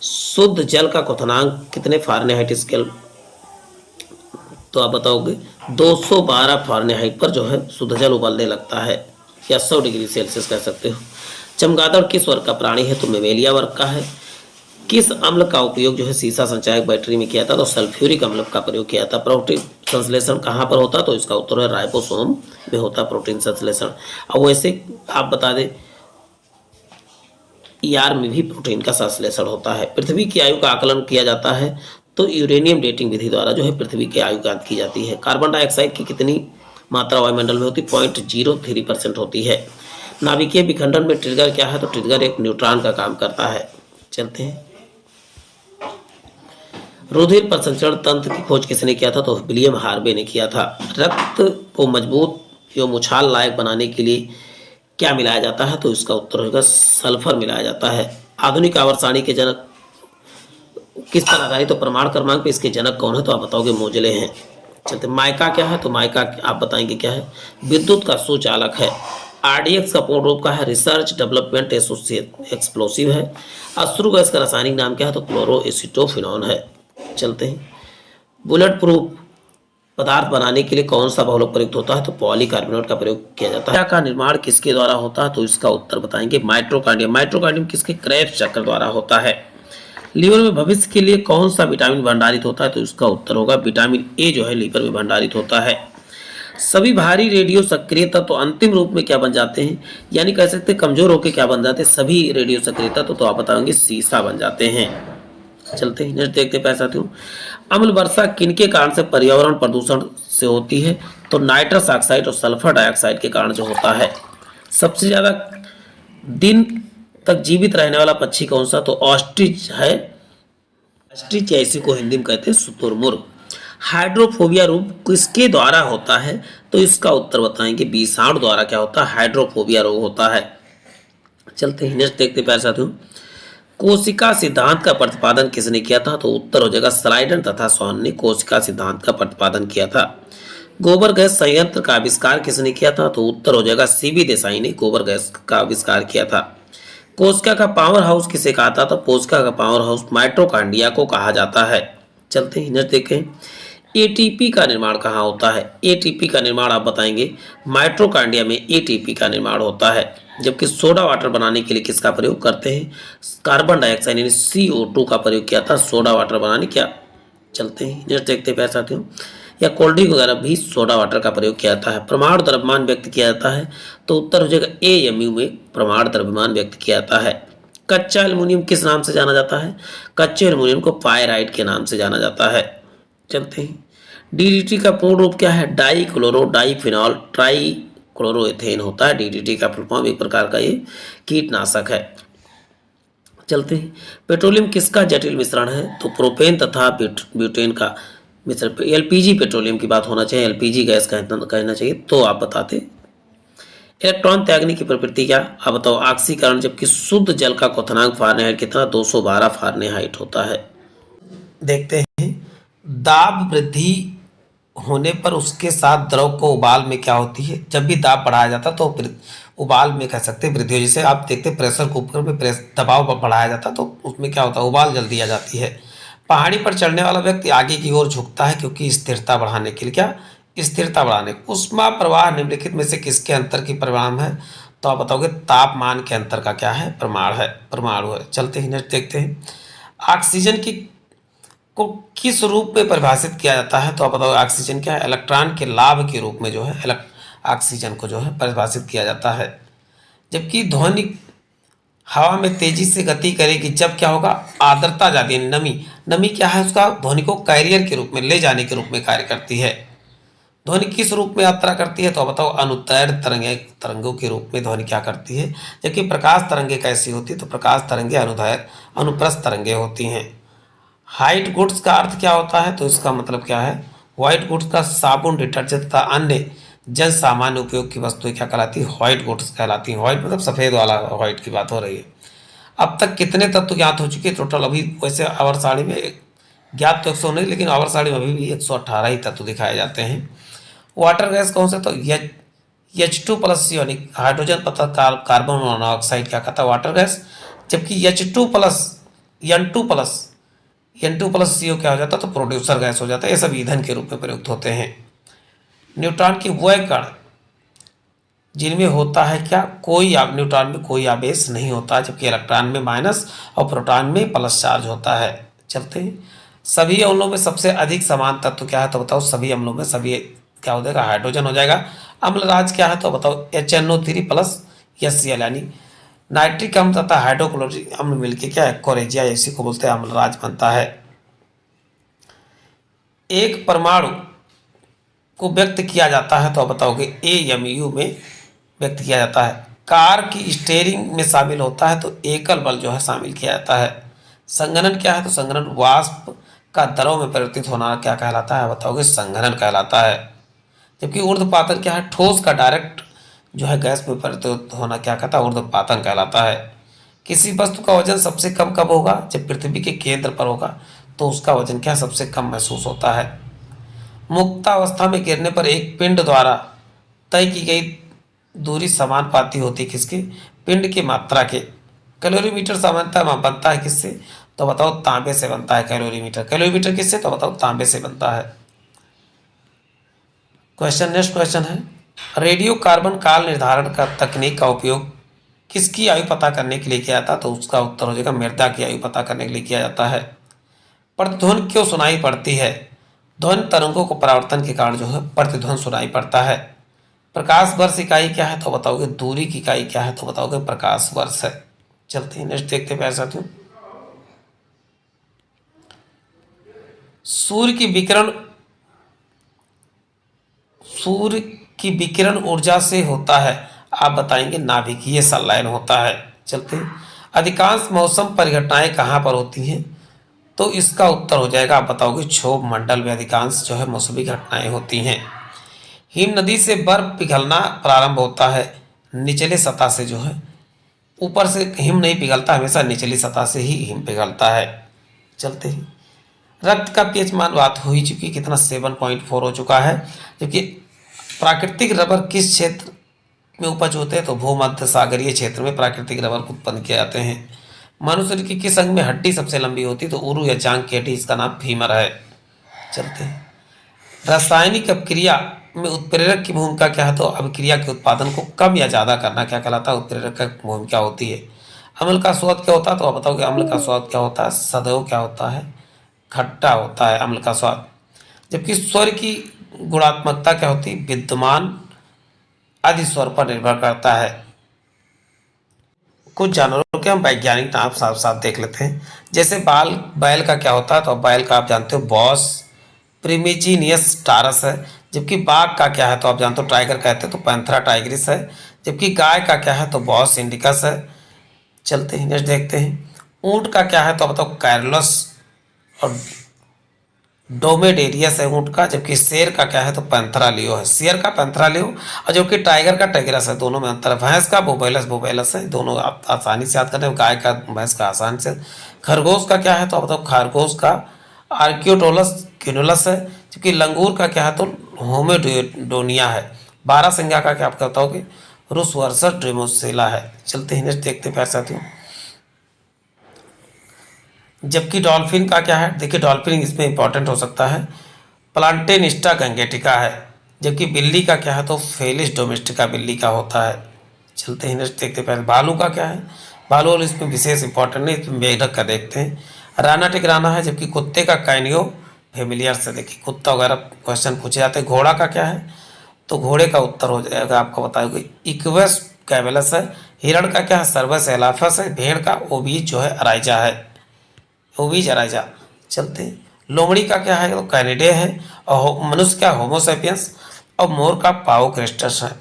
शुद्ध जल का क्वथनांक कितने फारेनहाइट स्केल, तो आप बताओगे 212 फारेनहाइट पर जो है शुद्ध जल उबलने लगता है, या 100 डिग्री सेल्सियस कह सकते हो। चमगादड़ किस वर्ग का प्राणी है, तो मेमेलिया वर्ग का है। किस अम्ल का उपयोग जो है सीसा संचायक बैटरी में किया था, तो सल्फ्यूरिक अम्ल का प्रयोग किया था। प्रोटीन संश्लेषण कहाँ पर होता, तो इसका उत्तर है राइबोसोम में होता प्रोटीन संश्लेषण। और वैसे आप बता दें ER में भी प्रोटीन का संश्लेषण होता है। पृथ्वी की आयु का आकलन किया जाता है, तो यूरेनियम डेटिंग विधि द्वारा जो है पृथ्वी की आयु ज्ञात की जाती है। कार्बन डाइऑक्साइड की कितनी मात्रा वायुमंडल में होती, 0.03% होती है। नाभिकीय विखंडन में ट्रिगर क्या है, तो ट्रिगर एक न्यूट्रॉन का काम करता है। चलते हैं, रुधिर प्रसंचरण तंत्र की खोज किसने किया था, तो विलियम हार्वे ने किया था। रक्त को मजबूत एवं उछाल लायक बनाने के लिए क्या मिलाया जाता है, तो इसका उत्तर होगा सल्फर मिलाया जाता है। आधुनिक आवर्त सारणी के जनक किस पर आधारित, तो प्रमाण क्रमांक पे इसके जनक कौन है, तो आप बताओगे मोजले हैं। चलते, माइका क्या है, तो माइका आप बताएंगे क्या है, विद्युत का सुचालक है। RDX का पूर्ण रूप का है रिसर्च डेवलपमेंट एसोसिएट एक्सप्लोसिव है। अश्रु गैस का रासायनिक नाम क्या है, तो क्लोरोएसिटोफिनॉन है। चलते हैं, बुलेट प्रूफ पदार्थ बनाने के लिए कौन सा बहुलक प्रयुक्त होता है, तो पॉलीकार्बोनेट का प्रयोग किया जाता है। का निर्माण किसके द्वारा होता है, तो इसका उत्तर बताएंगे माइटोकॉन्ड्रिया। माइटोकॉन्ड्रियम किसके, क्रेब्स चक्र द्वारा होता है। लीवर में भविष्य के लिए कौन सा विटामिन भंडारित होता है? तो इसका उत्तर होगा विटामिन ए जो है लीवर में भंडारित होता है। सभी भारी रेडियो सक्रिय तत्व अंतिम रूप में क्या बन जाते हैं? यानी कह सकते हैं कमजोर होकर क्या बन जाते हैं? सभी रेडियो सक्रिय तत्व तो आप बताएंगे सीसा बन जाते हैं। चलते हैं नेक्स्ट देखते हैं पैसा साथियों। अम्ल वर्षा किनके कारण से पर्यावरण प्रदूषण से होती है? तो नाइट्रस ऑक्साइड और सल्फर डाइऑक्साइड के कारण जो होता है। सबसे ज्यादा दिन तक जीवित रहने वाला पक्षी कौन सा? तो ऑस्ट्रिच है। ऑस्ट्रिच या इसी को हिंदी में कहते हैं शुतुरमुर्ग। हाइड्रोफोबिया रोग किसके द्वारा होता है? तो इसका उत्तर बताएंगे विषाणु द्वारा क्या होता है? हाइड्रोफोबिया रोग होता है। चलते हैं नेक्स्ट देखते हैं प्यारे साथियों। कोशिका सिद्धांत का प्रतिपादन किसने किया था? तो उत्तर हो जाएगा स्लाइडन तथा स्वॉन ने कोशिका सिद्धांत का प्रतिपादन किया था। गोबर गैस संयंत्र का आविष्कार किसने किया था? तो उत्तर हो जाएगा सीवी देसाई ने गोबर गैस का आविष्कार किया था। कोशिका का पावर हाउस किसे कहा था? तो कोशिका का पावर हाउस माइटोकांड्रिया को कहा जाता है। चलते हैं नेक्स्ट देखें। एटीपी का निर्माण कहाँ होता है? एटीपी का निर्माण आप बताएंगे माइटोकांड्रिया में एटीपी का निर्माण होता है। जबकि सोडा वाटर बनाने के लिए किसका प्रयोग करते हैं? कार्बन डाइऑक्साइड यानी CO2 का प्रयोग किया था सोडा वाटर बनाने क्या। चलते हैं नेक्स्ट देखते हैं प्यारे साथियों। या कोल्ड ड्रिंक वगैरह भी सोडा वाटर का प्रयोग किया जाता है। परमाणु द्रव्यमान व्यक्त किया जाता है। तो उत्तर हो जाएगा AMU में परमाणु द्रव्यमान व्यक्त किया जाता है। कच्चा एल्युमिनियम किस नाम से जाना जाता है? कच्चे एल्युमिनियम को पायराइट के नाम से जाना जाता है। चलते हैं। DDT का पूर्ण रूप क्या है? डाई क्लोरो डाईफिनॉल ट्राई क्लोरोएथेन होता है। DDT का फुल फॉर्म एक प्रकार का ये कीटनाशक है। चलते हैं। पेट्रोलियम किसका जटिल मिश्रण है? तो प्रोपेन तथा ब्यूटेन का मिश्रण। LPG पेट्रोलियम की बात होना चाहिए, LPG गैस कहना चाहिए तो आप बताते। इलेक्ट्रॉन त्यागने की प्रवृत्ति क्या? आप बताओ। ऑक्सीकरण। जबकि शुद्ध जल का क्वथनांक फारेनहाइट कितना? 212 फारेनहाइट होता है। देखते हैं। दाब वृद्धि होने पर उसके साथ द्रव को उबाल में क्या होती है? जब भी दाब बढ़ाया जाता है तो उबाल में कह सकते हैं वृद्धि हो। जैसे आप देखते हैं प्रेशर कुकर में दबाव बढ़ाया जाता है तो उसमें क्या होता है? उबाल जल्दी आ जाती है। पहाड़ी पर चढ़ने वाला व्यक्ति आगे की ओर झुकता है क्योंकि स्थिरता बढ़ाने के लिए। क्या? स्थिरता बढ़ाने। ऊष्मा प्रवाह निम्नलिखित में से किसके अंतर की परिणाम है? तो आप बताओगे तापमान के अंतर का क्या है? परमाणु है। चलते हैं नेक्स्ट देखते हैं। ऑक्सीजन की को किस रूप में परिभाषित किया जाता है? तो आप बताओ ऑक्सीजन क्या है? इलेक्ट्रॉन के लाभ के रूप में जो है ऑक्सीजन को जो है परिभाषित किया जाता है। जबकि ध्वनि हवा में तेजी से गति करेगी जब क्या होगा? आर्द्रता जाती है। नमी क्या है? उसका ध्वनि को कैरियर के रूप में ले जाने के रूप में कार्य करती है। ध्वनि किस रूप में यात्रा करती है? तो बताओ अनुदैर्ध्य तरंगों के रूप में ध्वनि क्या करती है। जबकि प्रकाश तरंगे कैसी होती है? तो प्रकाश तरंगे अनुप्रस्थ तरंगे होती हैं। व्हाइट गुड्स का अर्थ क्या होता है? तो इसका मतलब क्या है? व्हाइट गुड्स का साबुन डिटर्जेंट तथा अन्य जन सामान्य उपयोग की वस्तुएं क्या कहलाती है? व्हाइट गुड्स कहलाती हैं। व्हाइट मतलब सफेद वाला व्हाइट की बात हो रही है। अब तक कितने तत्व ज्ञात हो चुके हैं टोटल? अभी वैसे आवर सारणी में ज्ञात तो 100 नहीं, लेकिन आवर सारणी में अभी भी 118 ही तत्व दिखाए जाते हैं। वाटर गैस कौन सा? तो H2+ यानी हाइड्रोजन तथा कार्बन मोनोऑक्साइड क्या कहता है? Water gas. जबकि N2+ CO क्या हो जाता है? तो प्रोड्यूसर गैस हो जाता है। ये सब ईंधन के रूप में प्रयुक्त होते हैं। न्यूट्रॉन की वह कण जिनमें होता है क्या? न्यूट्रॉन में कोई आवेश नहीं होता, जबकि इलेक्ट्रॉन में माइनस और प्रोटॉन में प्लस चार्ज होता है। चलते हैं। सभी अम्लों में सबसे अधिक समान तत्व क्या है? तो बताओ सभी अम्लों में सभी क्या हो जाएगा? हाइड्रोजन हो जाएगा। अम्लराज क्या है? तो बताओ HNO3+HCl यानी नाइट्रिक अम्ल तथा हाइड्रोक्लोरिक अम्ल मिलकर क्या है? कोरेजिया इसी को बोलते हैं अम्लराज बनता है। एक परमाणु को व्यक्त किया जाता है तो आप बताओगे AMU में व्यक्त किया जाता है। कार की स्टीयरिंग में शामिल होता है तो एकल बल जो है शामिल किया जाता है। संघनन क्या है? तो संघनन वाष्प का द्रव में परिवर्तित होना क्या कहलाता है? बताओगे संघनन कहलाता है। जबकि ऊर्ध्वपातन क्या है? ठोस का डायरेक्ट जो है गैस में परिवर्तित होना क्या कहता है? ऊर्ध्वपातन कहलाता है। किसी वस्तु का वजन सबसे कम कब होगा? जब पृथ्वी के केंद्र पर होगा तो उसका वजन क्या सबसे कम महसूस होता है। मुक्तावस्था में गिरने पर एक पिंड द्वारा तय की गई दूरी समानुपाती होती किसके? पिंड की मात्रा के। कैलोरीमीटर सामान्यतः बनता है किससे? तो बताओ तांबे से बनता है कैलोरीमीटर किससे? तो बताओ तांबे से बनता है। नेक्स्ट क्वेश्चन है रेडियो कार्बन काल निर्धारण का तकनीक का उपयोग किसकी आयु पता करने के लिए किया जाता है? तो उसका उत्तर हो जाएगा मृदा की आयु पता करने के लिए किया जाता है। प्रतिध्वनि क्यों सुनाई पड़ती है? ध्वनि तरंगों को परावर्तन के कारण जो है प्रतिध्वनि सुनाई पड़ता है। प्रकाश वर्ष इकाई क्या है? तो बताओगे दूरी की इकाई क्या है? तो बताओगे प्रकाश वर्ष है। चलते हैं नेक्स्ट देखते हैं प्यारे साथियों। सूर्य की विकिरण ऊर्जा से होता है, आप बताएंगे नाभिकीय संलयन होता है। चलते हैं। अधिकांश मौसम परिघटनाएं कहाँ पर होती हैं? तो इसका उत्तर हो जाएगा, आप बताओगे क्षोभ मंडल में अधिकांश जो है मौसमी घटनाएं होती हैं। हिम नदी से बर्फ पिघलना प्रारंभ होता है निचले सतह से, जो है ऊपर से हिम नहीं पिघलता, हमेशा निचली सतह से ही हिम पिघलता है। चलते हैं। रक्त का पीएच मान बात हो ही चुकी, कितना 7.4 हो चुका है। जबकि प्राकृतिक रबर किस क्षेत्र में उपज होते हैं? तो भूमध्य सागरीय क्षेत्र में प्राकृतिक रबर उत्पन्न किए जाते हैं। मनुष्य की किस अंग में हड्डी सबसे लंबी होती है? तो उरु या जांघ की हड्डी, इसका नाम फीमर है। चलते हैं। रासायनिक अपक्रिया में उत्प्रेरक की भूमिका क्या है? तो अभिक्रिया के उत्पादन को कम या ज्यादा करना क्या कहलाता है? उत्प्रेरक की भूमिका होती है। अम्ल का स्वाद क्या होता है? तो आप बताओगे अम्ल का स्वाद क्या होता है? सदैव क्या होता है? खट्टा होता है अम्ल का स्वाद। जबकि स्वर की गुणात्मकता क्या होती है? विद्यमान आदि स्वर पर निर्भर करता है। कुछ जानवरों के हम वैज्ञानिक नाम साफ साफ देख लेते हैं। जैसे बैल का क्या होता है? तो बैल का आप जानते हो बॉस प्रिमिजीनियस टारस है। जबकि बाघ का क्या है? तो आप जानते हो टाइगर कहते हैं, तो पैंथरा टाइग्रिस है। जबकि गाय का क्या है? तो बॉस इंडिकस है। चलते हैं नेक्स्ट देखते हैं। ऊंट का क्या है? तो बताओ कैरलस और डोमेडेरियस है ऊंट का। जबकि शेर का क्या है? तो पैंथरा लियो है। शेर का पैंथरा लियो, और जबकि टाइगर का टाइग्रस है। दोनों में अंतर है। भैंस का बोबेलस है। दोनों आप आसानी से याद करते हैं। गाय का भैंस का आसान से। खरगोश का क्या है? तो आप बताओ खरगोश का आर्क्योटोलस क्यूनुलस है। जबकि लंगूर का क्या है? तो होमेडोनिया है। बारहसिंगा का क्या आप बताओगे? रुस वर्सस ड्रेमोसेला है। चलते हैं नेक्स्ट देखते हैं प्यारे साथियों। जबकि डॉल्फिन का क्या है? देखिए डॉल्फिन इसमें इंपॉर्टेंट हो सकता है। प्लांटेनिस्टा गंगेटिका है। जबकि बिल्ली का क्या है? तो फेलिस डोमेस्टिका बिल्ली का होता है। चलते हैं नेक्स्ट देखते हैं पहले। भालू का क्या है? भालू और इसमें विशेष इंपॉर्टेंट नहीं, इसमें मेढक का देखते हैं। राना टिकराना है। जबकि कुत्ते का कैनियो फेमिलियर से, देखिए कुत्ता वगैरह क्वेश्चन पूछे जाते हैं। घोड़ा का क्या है? तो घोड़े का उत्तर हो जाएगा आपको बताओगे इक्वेस कैवेलस है। हिरण का क्या है? सर्वस एलाफस है। भेड़ का ओबीज जो है अराइजा है। ओबीज अराइजा। चलते हैं। लोमड़ी का क्या है? तो कैनिडे है। और मनुष्य का होमोसेपियंस। और मोर का पाओक्रेस्टस है।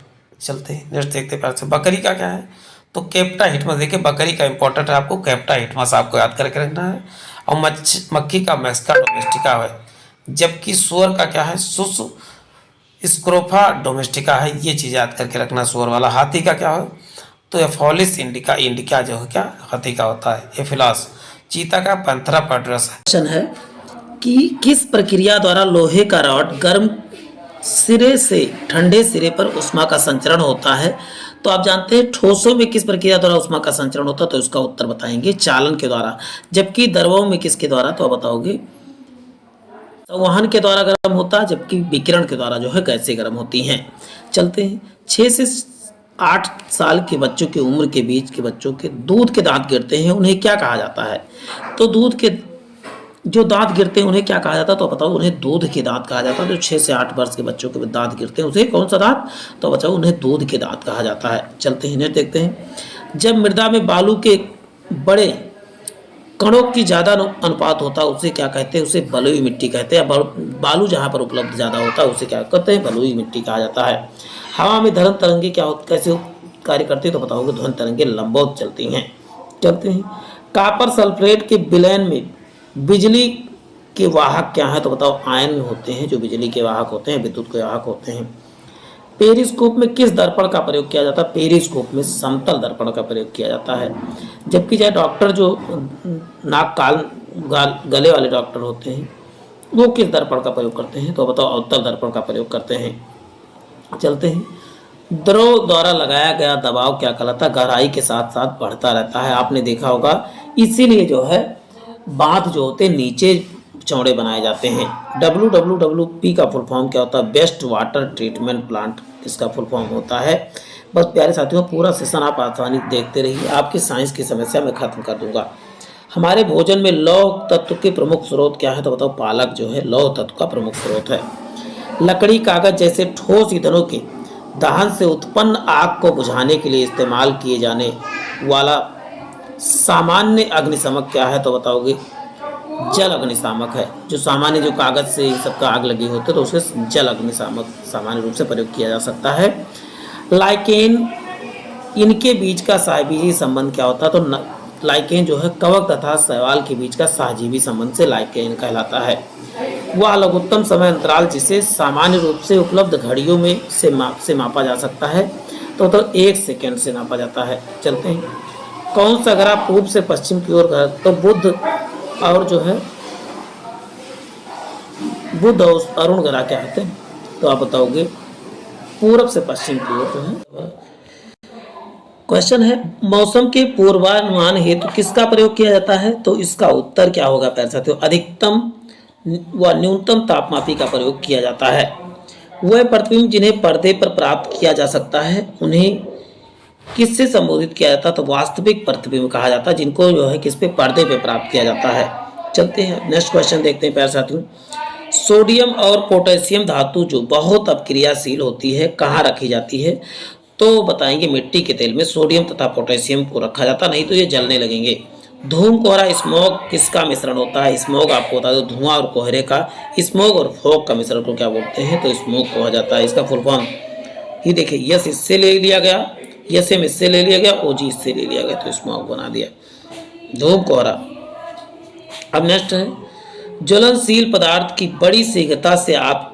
चलते हैं नेक्स्ट देखते हैं। बकरी का क्या है? तो केप्टा हिटमस। देखिए बकरी का इंपॉर्टेंट है, आपको केप्टा हिटमस आपको याद करके रखना है। और मक्खी का मैक्सका डोमेस्टिका है। जबकि सुअर का क्या है? सुस स्क्रोफा डोमेस्टिका है। ये चीज़ याद करके रखना सुअर वाला। हाथी का क्या है? तो एफोलिस इंडिका जो है क्या हाथी का होता है। एफिलस। चीता का पैंथरा पैड्रस है। क्वेश्चन है कि किस प्रक्रिया द्वारा लोहे का रॉड गर्म सिरे से ठंडे सिरे पर उष्मा का संचरण होता है? तो आप जानते हैं ठोसों में किस प्रक्रिया द्वारा उष्मा का संचरण होता है? तो इसका उत्तर बताएंगे चालन के द्वारा। जबकि द्रवों में किसके द्वारा? तो आप बताओगे संवहन के द्वारा गर्म होता है। जबकि विकिरण के द्वारा जो है गैसें गर्म होती हैं। चलते हैं। 6 से 8 साल के बच्चों की उम्र के बीच के बच्चों के दूध के दांत गिरते हैं, उन्हें क्या कहा जाता है? तो दूध के जो दांत गिरते हैं उन्हें क्या कहा जाता है? तो बताओ उन्हें दूध के दांत कहा जाता है। जो 6 से 8 वर्ष के बच्चों के दांत गिरते हैं उसे कौन सा दांत? तो बताओ उन्हें दूध के दांत कहा जाता है। चलते हैं इन्हें देखते हैं। जब मृदा में बालू के बड़े कणों की ज़्यादा अनुपात होता है उसे क्या कहते हैं? उसे बलुई मिट्टी कहते हैं। बालू जहाँ पर उपलब्ध ज़्यादा होता है उसे क्या कहते हैं? बलुई मिट्टी कहा जाता है। हवा में ध्वनि तरंगे कैसे कार्य करती है? तो बताओगे ध्वनि तरंगे लंबवत चलती हैं। चलते हैं। कॉपर सल्फेट के विलयन में बिजली के वाहक क्या है? तो बताओ आयन होते हैं जो बिजली के वाहक होते हैं, विद्युत के वाहक होते हैं। पेरिस्कोप में किस दर्पण का प्रयोग किया जाता है? पेरिस्कोप में समतल दर्पण का प्रयोग किया जाता है। जबकि चाहे डॉक्टर जो नाक गले वाले डॉक्टर होते हैं वो किस दर्पण का प्रयोग करते हैं? तो बताओ अवतल दर्पण का प्रयोग करते हैं। चलते हैं। द्रव द्वारा लगाया गया दबाव क्या कहलाता है? गहराई के साथ साथ बढ़ता रहता है। आपने देखा होगा इसीलिए जो है बांध जो होते हैं नीचे चौड़े बनाए जाते हैं। WWWP का फुल फॉर्म क्या होता है? बेस्ट वाटर ट्रीटमेंट प्लांट इसका फुल फॉर्म होता है। बस प्यारे साथियों, पूरा सेशन आप आसानी से देखते रहिए, आपकी साइंस की समस्या मैं खत्म कर दूंगा। हमारे भोजन में लौह तत्व के प्रमुख स्रोत क्या है? तो बताओ, पालक जो है लौह तत्व का प्रमुख स्रोत है। लकड़ी, कागज जैसे ठोस ईंधनों के दहन से उत्पन्न आग को बुझाने के लिए इस्तेमाल किए जाने वाला सामान्य अग्निशमक क्या है? तो बताओगे, जल अग्निशामक है। जो सामान्य जो कागज से इन सबका आग लगी होती है तो उसके जल अग्निशामक सामान्य रूप से प्रयोग किया जा सकता है। लाइकेन, इनके बीच का सहजीवी संबंध क्या होता है? तो लाइकेन जो है कवक तथा शैवाल के बीच का सहजीवी संबंध से लाइकेन कहलाता है। वह लघुत्तम समय अंतराल जिसे सामान्य रूप से उपलब्ध घड़ियों में से मापा जा सकता है तो 1 सेकेंड से नापा जाता है। चलते हैं, कौन सा ग्रह पूर्व से पश्चिम की ओर है? तो बुध और जो है बुध और अरुण ग्रह क्या होते हैं? तो आप बताओगे पूर्व से पश्चिम की ओर जो है। क्वेश्चन है, मौसम के पूर्वानुमान हेतु किसका प्रयोग किया जाता है? तो इसका उत्तर क्या होगा प्यारे साथियों? अधिकतम व न्यूनतम तापमापी का प्रयोग किया जाता है। वह प्रतिबिंब जिन्हें पर्दे पर प्राप्त किया जा सकता है उन्हें किससे संबोधित किया जाता है? तो वास्तविक प्रतिबिंब कहा जाता है, जिनको जो है किस पे? पर्दे पे प्राप्त किया जाता है। चलते हैं, नेक्स्ट क्वेश्चन देखते हैं प्यारे साथियों। सोडियम और पोटेशियम धातु जो बहुत अपक्रियाशील होती है कहाँ रखी जाती है? तो बताएंगे मिट्टी के तेल में सोडियम तथा पोटेशियम को रखा जाता, नहीं तो ये जलने लगेंगे। धूम, कोहरा, स्मोग किसका मिश्रण होता है? स्मोग आपको बता दो, धुआं और कोहरे का, स्मोग और फॉग का मिश्रण को क्या बोलते हैं? तो स्मोग कहा जाता है। इसका फुल फॉर्म ये देखिए, यस इससे ले लिया गया, यस एम इससे ले लिया गया, ओजी इससे ले लिया गया, तो स्मोग बना दिया, धूम, कोहरा। अब नेक्स्ट है, ज्वलनशील पदार्थ की बड़ी शीघ्रता से आप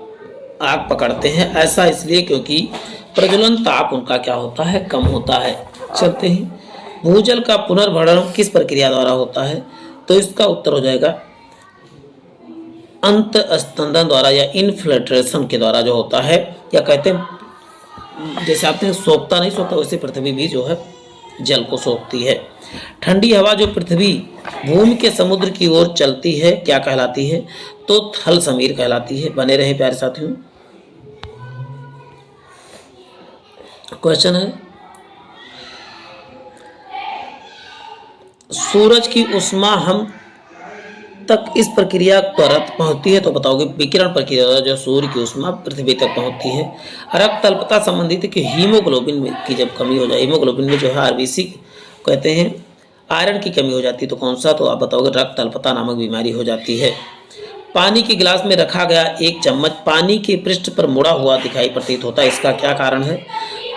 आग पकड़ते हैं, ऐसा इसलिए क्योंकि प्रज्वलन ताप उनका क्या होता है? कम होता है। चलते हैं, भूजल का पुनर्भरण किस प्रक्रिया द्वारा होता है? तो इसका उत्तर हो जाएगा अंत स्तंदन द्वारा या इनफिल्ट्रेशन के द्वारा जो होता है, या कहते हैं जैसे आपने सोखता नहीं सोखता वैसे पृथ्वी भी जो है जल को सोखती है। ठंडी हवा जो पृथ्वी भूमि के समुद्र की ओर चलती है क्या कहलाती है? तो थल समीर कहलाती है। बने रहे प्यारे साथियों। क्वेश्चन है, सूरज की उष्मा हम तक इस प्रक्रिया त्वरित पहुंचती है? तो बताओगे विकिरण प्रक्रिया द्वारा जो सूर्य की उष्मा पृथ्वी तक पहुंचती है। रक्त अल्पता संबंधित है कि हीमोग्लोबिन में की जब कमी हो जाए, हीमोग्लोबिन में जो है आरबीसी कहते हैं, आयरन की कमी हो जाती है तो कौन सा? तो आप बताओगे रक्त अल्पता नामक बीमारी हो जाती है। पानी के गिलास में रखा गया एक चम्मच पानी के पृष्ठ पर मुड़ा हुआ दिखाई प्रतीत होता है, इसका क्या कारण है?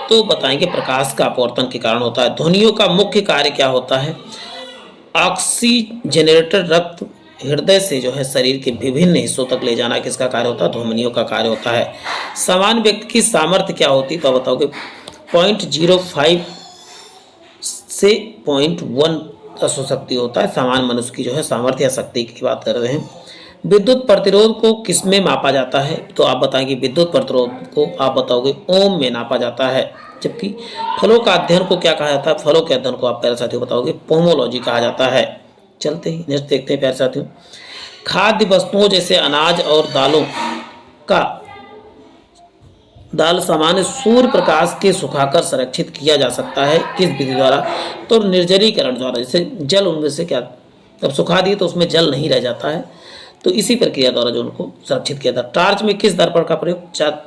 तो बताएंगे प्रकाश का अपवर्तन के कारण होता है। ध्वनियों का मुख्य कार्य क्या होता है? ऑक्सीजनेटेड रक्त हृदय से जो है शरीर के विभिन्न हिस्सों तक ले जाना किसका कार्य होता है? ध्वनियों का कार्य होता है। सामान्य व्यक्ति की सामर्थ्य क्या होती है? तो बताओगे 0.05 से 0.1 शक्ति होता है। सामान्य मनुष्य की जो है सामर्थ्य या शक्ति की बात कर रहे हैं। विद्युत प्रतिरोध को किसमें मापा जाता है? तो आप बताएंगे विद्युत प्रतिरोध को आप बताओगे ओम में नापा जाता है। जबकि फलों का अध्ययन को क्या कहा जाता है? फलों के अध्ययन को आप प्यारे साथियों बताओगे पोमोलॉजी कहा जाता है। चलते ही नेक्स्ट देखते हैं प्यारे साथियों। खाद्य वस्तुओं जैसे अनाज और दाल सामान्य सूर्य प्रकाश के सुखाकर संरक्षित किया जा सकता है किस विधि द्वारा? तो निर्जलीकरण द्वारा। जैसे जल उनमें से क्या जब सुखा दिए तो उसमें जल नहीं रह जाता है, तो इसी प्रक्रिया द्वारा जो उनको संरक्षित किया था। टार्च में किस दर्पण का प्रयोग?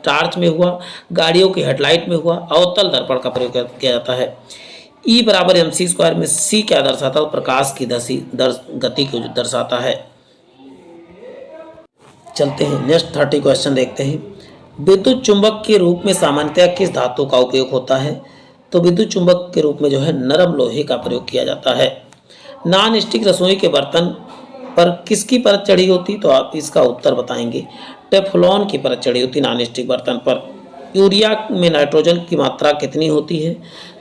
टार्च में हुआ, गाड़ियों की हेडलाइट में हुआ, अवतल दर्पण का प्रयोग किया जाता है। E बराबर mc² में C क्या दर्शाता है? प्रकाश की गति को दर्शाता है। चलते हैं नेक्स्ट 30 क्वेश्चन देखते हैं। विद्युत चुंबक के रूप में सामान्यतः किस धातु का उपयोग होता है? तो विद्युत चुंबक के रूप में जो है नरम लोहे का प्रयोग किया जाता है। नॉन स्टिक रसोई के बर्तन पर किसकी परत चढ़ी होती? तो आप इसका उत्तर बताएंगे टेफ्लॉन की परत चढ़ी होती नॉन स्टिक बर्तन पर। यूरिया में नाइट्रोजन की मात्रा कितनी होती है?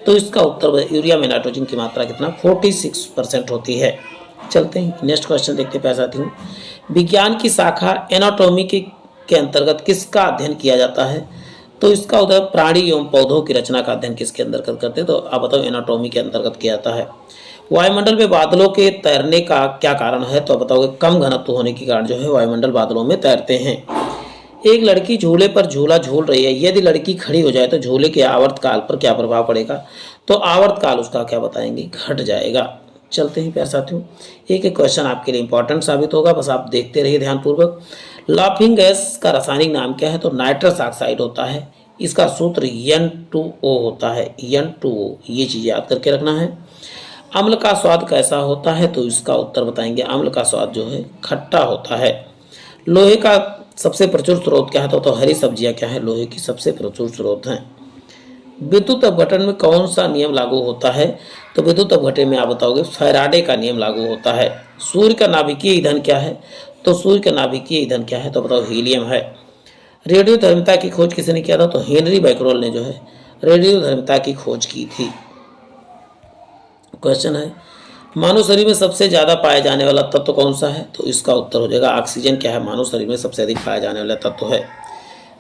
तो इसका उत्तर यूरिया में नाइट्रोजन की मात्रा कितना? 46% होती है। चलते हैं नेक्स्ट क्वेश्चन देखते हैं प्यारे साथियों। विज्ञान की शाखा एनाटॉमी के अंतर्गत किसका अध्ययन किया जाता है? तो इसका उत्तर प्राणी एवं पौधों की रचना का अध्ययन किसके अंतर्गत करते हैं? तो आप बताओ एनाटॉमी के अंतर्गत किया जाता है। वायुमंडल में बादलों के तैरने का क्या कारण है? तो आप बताओगे कम घनत्व होने के कारण जो है वायुमंडल बादलों में तैरते हैं। एक लड़की झूले पर झूला झूल रही है, यदि लड़की खड़ी हो जाए तो झूले के आवर्तकाल पर क्या प्रभाव पड़ेगा? तो आवर्तकाल उसका क्या बताएंगे? घट जाएगा। चलते हैं प्यारे साथियों, एक एक क्वेश्चन आपके लिए इंपॉर्टेंट साबित होगा, बस आप देखते रहिए ध्यानपूर्वक। लाफिंग गैस का रासायनिक नाम क्या है? तो नाइट्रस ऑक्साइड होता है। इसका सूत्र N2O होता है, N2O, ये चीज़ याद करके रखना है। अम्ल का स्वाद कैसा होता है? तो इसका उत्तर बताएंगे, अम्ल का स्वाद जो है खट्टा होता है। लोहे का सबसे प्रचुर स्रोत क्या है? तो हरी सब्जियां क्या है? लोहे की सबसे प्रचुर स्रोत हैं। विद्युत अपघटन में कौन सा नियम लागू होता है? तो विद्युत अपघटन में आप बताओगे फैराडे का नियम लागू होता है। सूर्य का नाभिकीय ईंधन क्या है? तो सूर्य का नाभिकीय ईंधन क्या है? तो बताओ हीलियम है। रेडियोधर्मिता की खोज किसने किया था? तो हेनरी बैकरोल ने जो है रेडियोधर्मिता की खोज की थी। क्वेश्चन है, मानव शरीर में सबसे ज्यादा पाया जाने वाला तत्व कौन सा है? तो इसका उत्तर हो जाएगा ऑक्सीजन। क्या है? मानव शरीर में सबसे अधिक पाया जाने वाला तत्व है।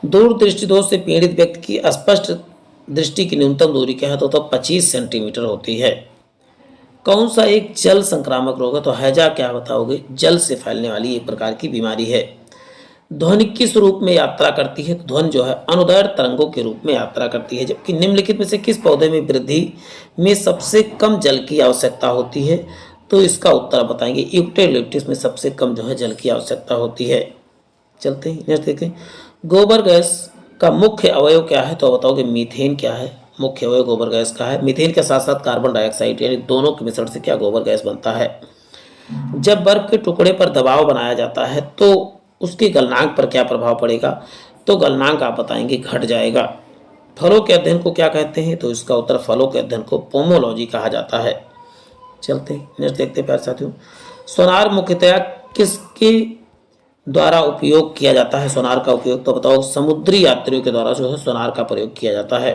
दूर दृष्टि दोष से पीड़ित व्यक्ति की स्पष्ट दृष्टि की न्यूनतम दूरी क्या है? तो 25 सेंटीमीटर होती है। कौन सा एक जल संक्रामक रोग है? तो हैजा क्या बताओगे? जल से फैलने वाली एक प्रकार की बीमारी है। ध्वनि किस रूप में यात्रा करती है? तो ध्वनि जो है अनुदैर्घ्य तरंगों के रूप में यात्रा करती है। जबकि निम्नलिखित में से किस पौधे में वृद्धि में सबसे कम जल की आवश्यकता होती है? तो इसका उत्तर बताएंगे यूकेलिप्टस में सबसे कम जो है जल की आवश्यकता होती है। चलते हैं नेक्स्ट देखें, गोबर गैस का मुख्य अवयव क्या है? तो बताओगे मीथेन क्या है? मुख्य अवयव गोबर गैस का है। मीथेन के साथ साथ कार्बन डाइऑक्साइड यानी दोनों के मिश्रण से क्या गोबर गैस बनता है। जब बर्फ के टुकड़े पर दबाव बनाया जाता है तो उसके गलनांक पर क्या प्रभाव पड़ेगा? तो गलनांक आप बताएंगे घट जाएगा। फलों के अध्ययन को क्या कहते हैं? तो इसका उत्तर फलों के अध्ययन को पोमोलॉजी कहा जाता है। चलते नेक्स्ट देखते प्यारे साथियों, सोनार मुख्यतया किसके द्वारा उपयोग किया जाता है? सोनार का उपयोग तो बताओ समुद्री यात्रियों के द्वारा जो है सोनार का प्रयोग किया जाता है।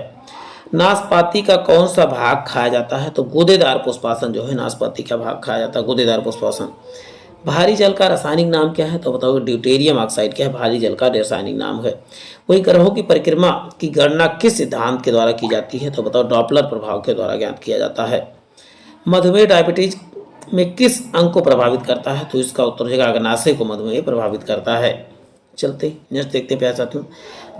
नाशपाती का कौन सा भाग खाया जाता है? तो गूदेदार पुष्पासन जो है नाशपाती का भाग खाया जाता है, गूदेदार पुष्पासन। भारी जल का रासायनिक नाम क्या है? तो बताओ ड्यूटेरियम ऑक्साइड क्या है? भारी जल का रासायनिक नाम है। वही ग्रहों की परिक्रमा की गणना किस सिद्धांत के द्वारा की जाती है? तो बताओ डॉपलर प्रभाव के द्वारा ज्ञात किया जाता है। मधुमेह डायबिटीज में किस अंग को प्रभावित करता है? तो इसका उत्तर हो जाएगा अग्नाशय को मधुमेह प्रभावित करता है। चलते नेक्स्ट देखते हैं प्यारे साथियों,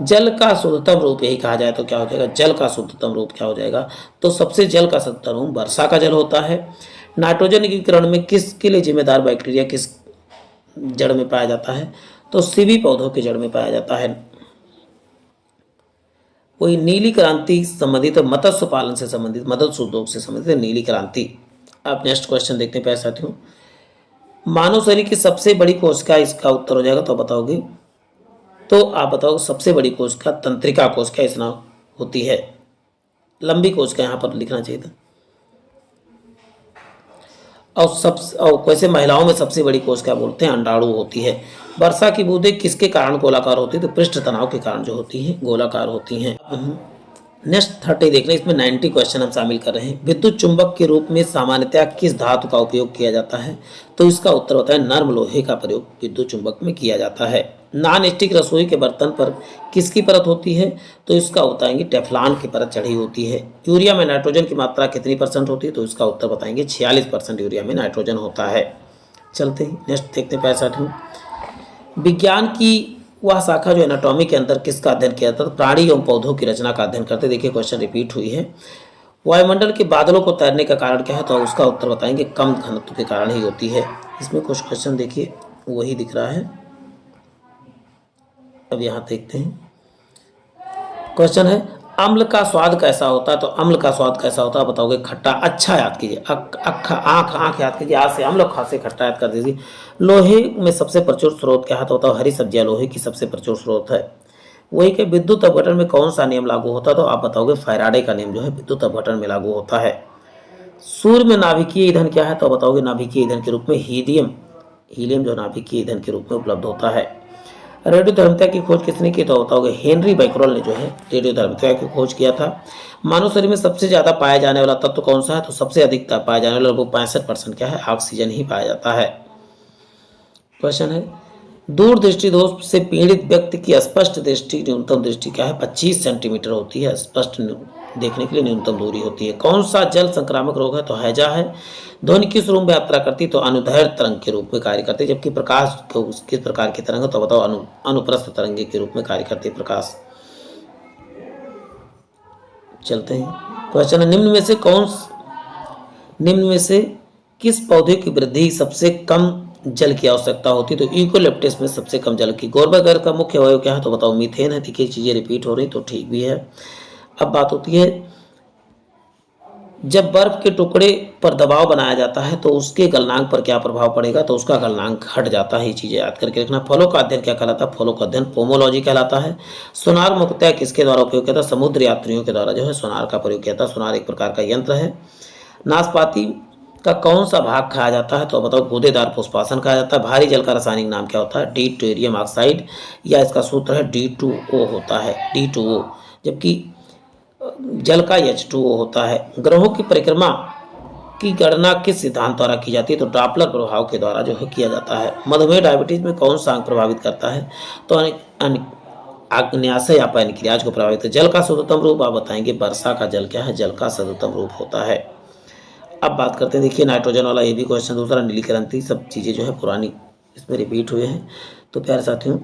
जल का शुद्धतम रूप यही कहा जाए तो क्या हो जाएगा? जल का शुद्धतम रूप क्या हो जाएगा? तो सबसे जल का शुद्धतम रूप वर्षा का जल होता है। नाइट्रोजन की किरण में किसके लिए जिम्मेदार बैक्टीरिया किस जड़ में पाया जाता है? तो सीवी पौधों के जड़ में पाया जाता है। कोई नीली क्रांति संबंधित मत्स्य पालन से संबंधित मत्स्य उद्योग से संबंधित नीली क्रांति। आप नेक्स्ट क्वेश्चन देखते हैं प्यारे साथियों, मानव शरीर की सबसे बड़ी कोशिका, इसका उत्तर हो जाएगा तो बताओगे, तो आप बताओ सबसे बड़ी कोशिका तंत्रिका कोशिका इस नाम होती है। लंबी कोशिका यहाँ पर लिखना चाहिए था। और वैसे महिलाओं में सबसे बड़ी कोशिका बोलते हैं अंडाणु होती है। वर्षा की बूंदें किसके कारण गोलाकार होती है? तो पृष्ठ तनाव के कारण जो होती हैं गोलाकार होती हैं। नेक्स्ट 30 देखना, इसमें 90 क्वेश्चन हम शामिल कर रहे हैं। विद्युत चुंबक के रूप में सामान्यतया किस धातु का उपयोग किया जाता है? तो इसका उत्तर होता है नर्म लोहे का प्रयोग विद्युत चुंबक में किया जाता है। नॉन स्टिक रसोई के बर्तन पर किसकी परत होती है? तो इसका बताएंगे टेफ्लॉन की परत चढ़ी होती है। यूरिया में नाइट्रोजन की मात्रा कितनी % होती है? तो इसका उत्तर बताएंगे 46% यूरिया में नाइट्रोजन होता है। चलते ही नेक्स्ट देखते हैं पैसा साथियों, विज्ञान की वह शाखा जो एनाटॉमी के अंदर किसका अध्ययन किया जाता है? तो प्राणी एवं पौधों की रचना का अध्ययन करते। देखिए क्वेश्चन रिपीट हुई है। वायुमंडल के बादलों को तैरने का कारण क्या है? तो उसका उत्तर बताएंगे कम घनत्व के कारण ही होती है। इसमें कुछ क्वेश्चन देखिए वही दिख रहा है, अब यहाँ देखते हैं। क्वेश्चन है अम्ल का स्वाद कैसा होता है? तो अम्ल का स्वाद कैसा होता है बताओगे खट्टा। अच्छा याद कीजिए, आँख याद कीजिए, आ से अम्ल खा से खट्टा याद कर दीजिए। लोहे में सबसे प्रचुर स्रोत क्या है? तो बताओ हरी सब्जियां लोहे की सबसे प्रचुर स्रोत है। वही के विद्युत अपघटन में कौन सा नियम लागू होता है? तो आप बताओगे फैराडे का नियम जो है विद्युत अपघटन में लागू होता है। सूर्य में नाभिकीय ईंधन क्या है? तो बताओगे नाभिकीय ईंधन के रूप में हीलियम जो नाभिकीय ईंधन के रूप में उपलब्ध होता है। रेडियोधर्मिता की खोज किसने की? तो बताओगे हेनरी बैकरोल ने जो है रेडियोधर्मिता की खोज किया था। मानव शरीर में सबसे ज्यादा पाया जाने वाला तत्व कौन सा है? तो सबसे अधिक पाया जाने वाला लगभग 65% क्या है? ऑक्सीजन ही पाया जाता है। क्वेश्चन है दूर दृष्टि दोष से पीड़ित व्यक्ति की स्पष्ट दृष्टि न्यूनतम दृष्टि क्या है? 25 सेंटीमीटर होती है स्पष्ट देखने के लिए न्यूनतम दूरी होती है। कौन सा जल संक्रामक रोग है? तो हैजा है। ध्वनि किस रूप में यात्रा करती है? तो अनुदैर्घ्य तरंग के रूप में कार्य करती है। जबकि प्रकाश किस प्रकार की तरंग है? तो बताओ अनुप्रस्थ तरंगे के रूप में कार्य करती है प्रकाश। चलते हैं, क्वेश्चन है निम्न में से किस पौधे की वृद्धि सबसे कम जल की आवश्यकता होती है? तो यूकेलिप्टस में सबसे कम जल की। गोरबैगन का मुख्य अवयव क्या है? तो बताओ मीथेन है। देखिए चीजें रिपीट हो रही तो ठीक भी है। अब बात होती है, जब बर्फ के टुकड़े पर दबाव बनाया जाता है तो उसके गलनांक पर क्या प्रभाव पड़ेगा? तो उसका गलनांक घट जाता है। ये चीजें याद करके रखना। फलों का अध्ययन क्या कहलाता है? फलों का अध्ययन पोमोलॉजी कहलाता है। सोनार मुख्यतः किसके द्वारा उपयोग किया था? समुद्र यात्रियों के द्वारा जो है सोनार का प्रयोग किया था। सोनार एक प्रकार का यंत्र है। नाशपाती का कौन सा भाग खाया जाता है? तो बताओ गूदेदार पुष्पासन खाया जाता है। भारी जल का रासायनिक नाम क्या होता है? ड्यूटेरियम ऑक्साइड, या इसका सूत्र है D2O होता है, D2O। जबकि जल का H2O होता है। ग्रहों की परिक्रमा की गणना किस सिद्धांत द्वारा की जाती है? तो डॉपलर प्रभाव के द्वारा जो है किया जाता है। मधुमेह डायबिटीज में कौन सा अंग प्रभावित करता है? तो आग्नेयाशय या पैनक्रियाज को प्रभावित है। जल का शुद्धतम रूप आप बताएंगे। वर्षा का जल क्या है? जल का शुद्धतम रूप होता है। अब बात करते हैं, देखिए नाइट्रोजन वाला ये भी क्वेश्चन दूसरा, नीलीकरण थी, सब चीज़ें जो है पुरानी इसमें रिपीट हुए हैं। तो प्यारे साथियों,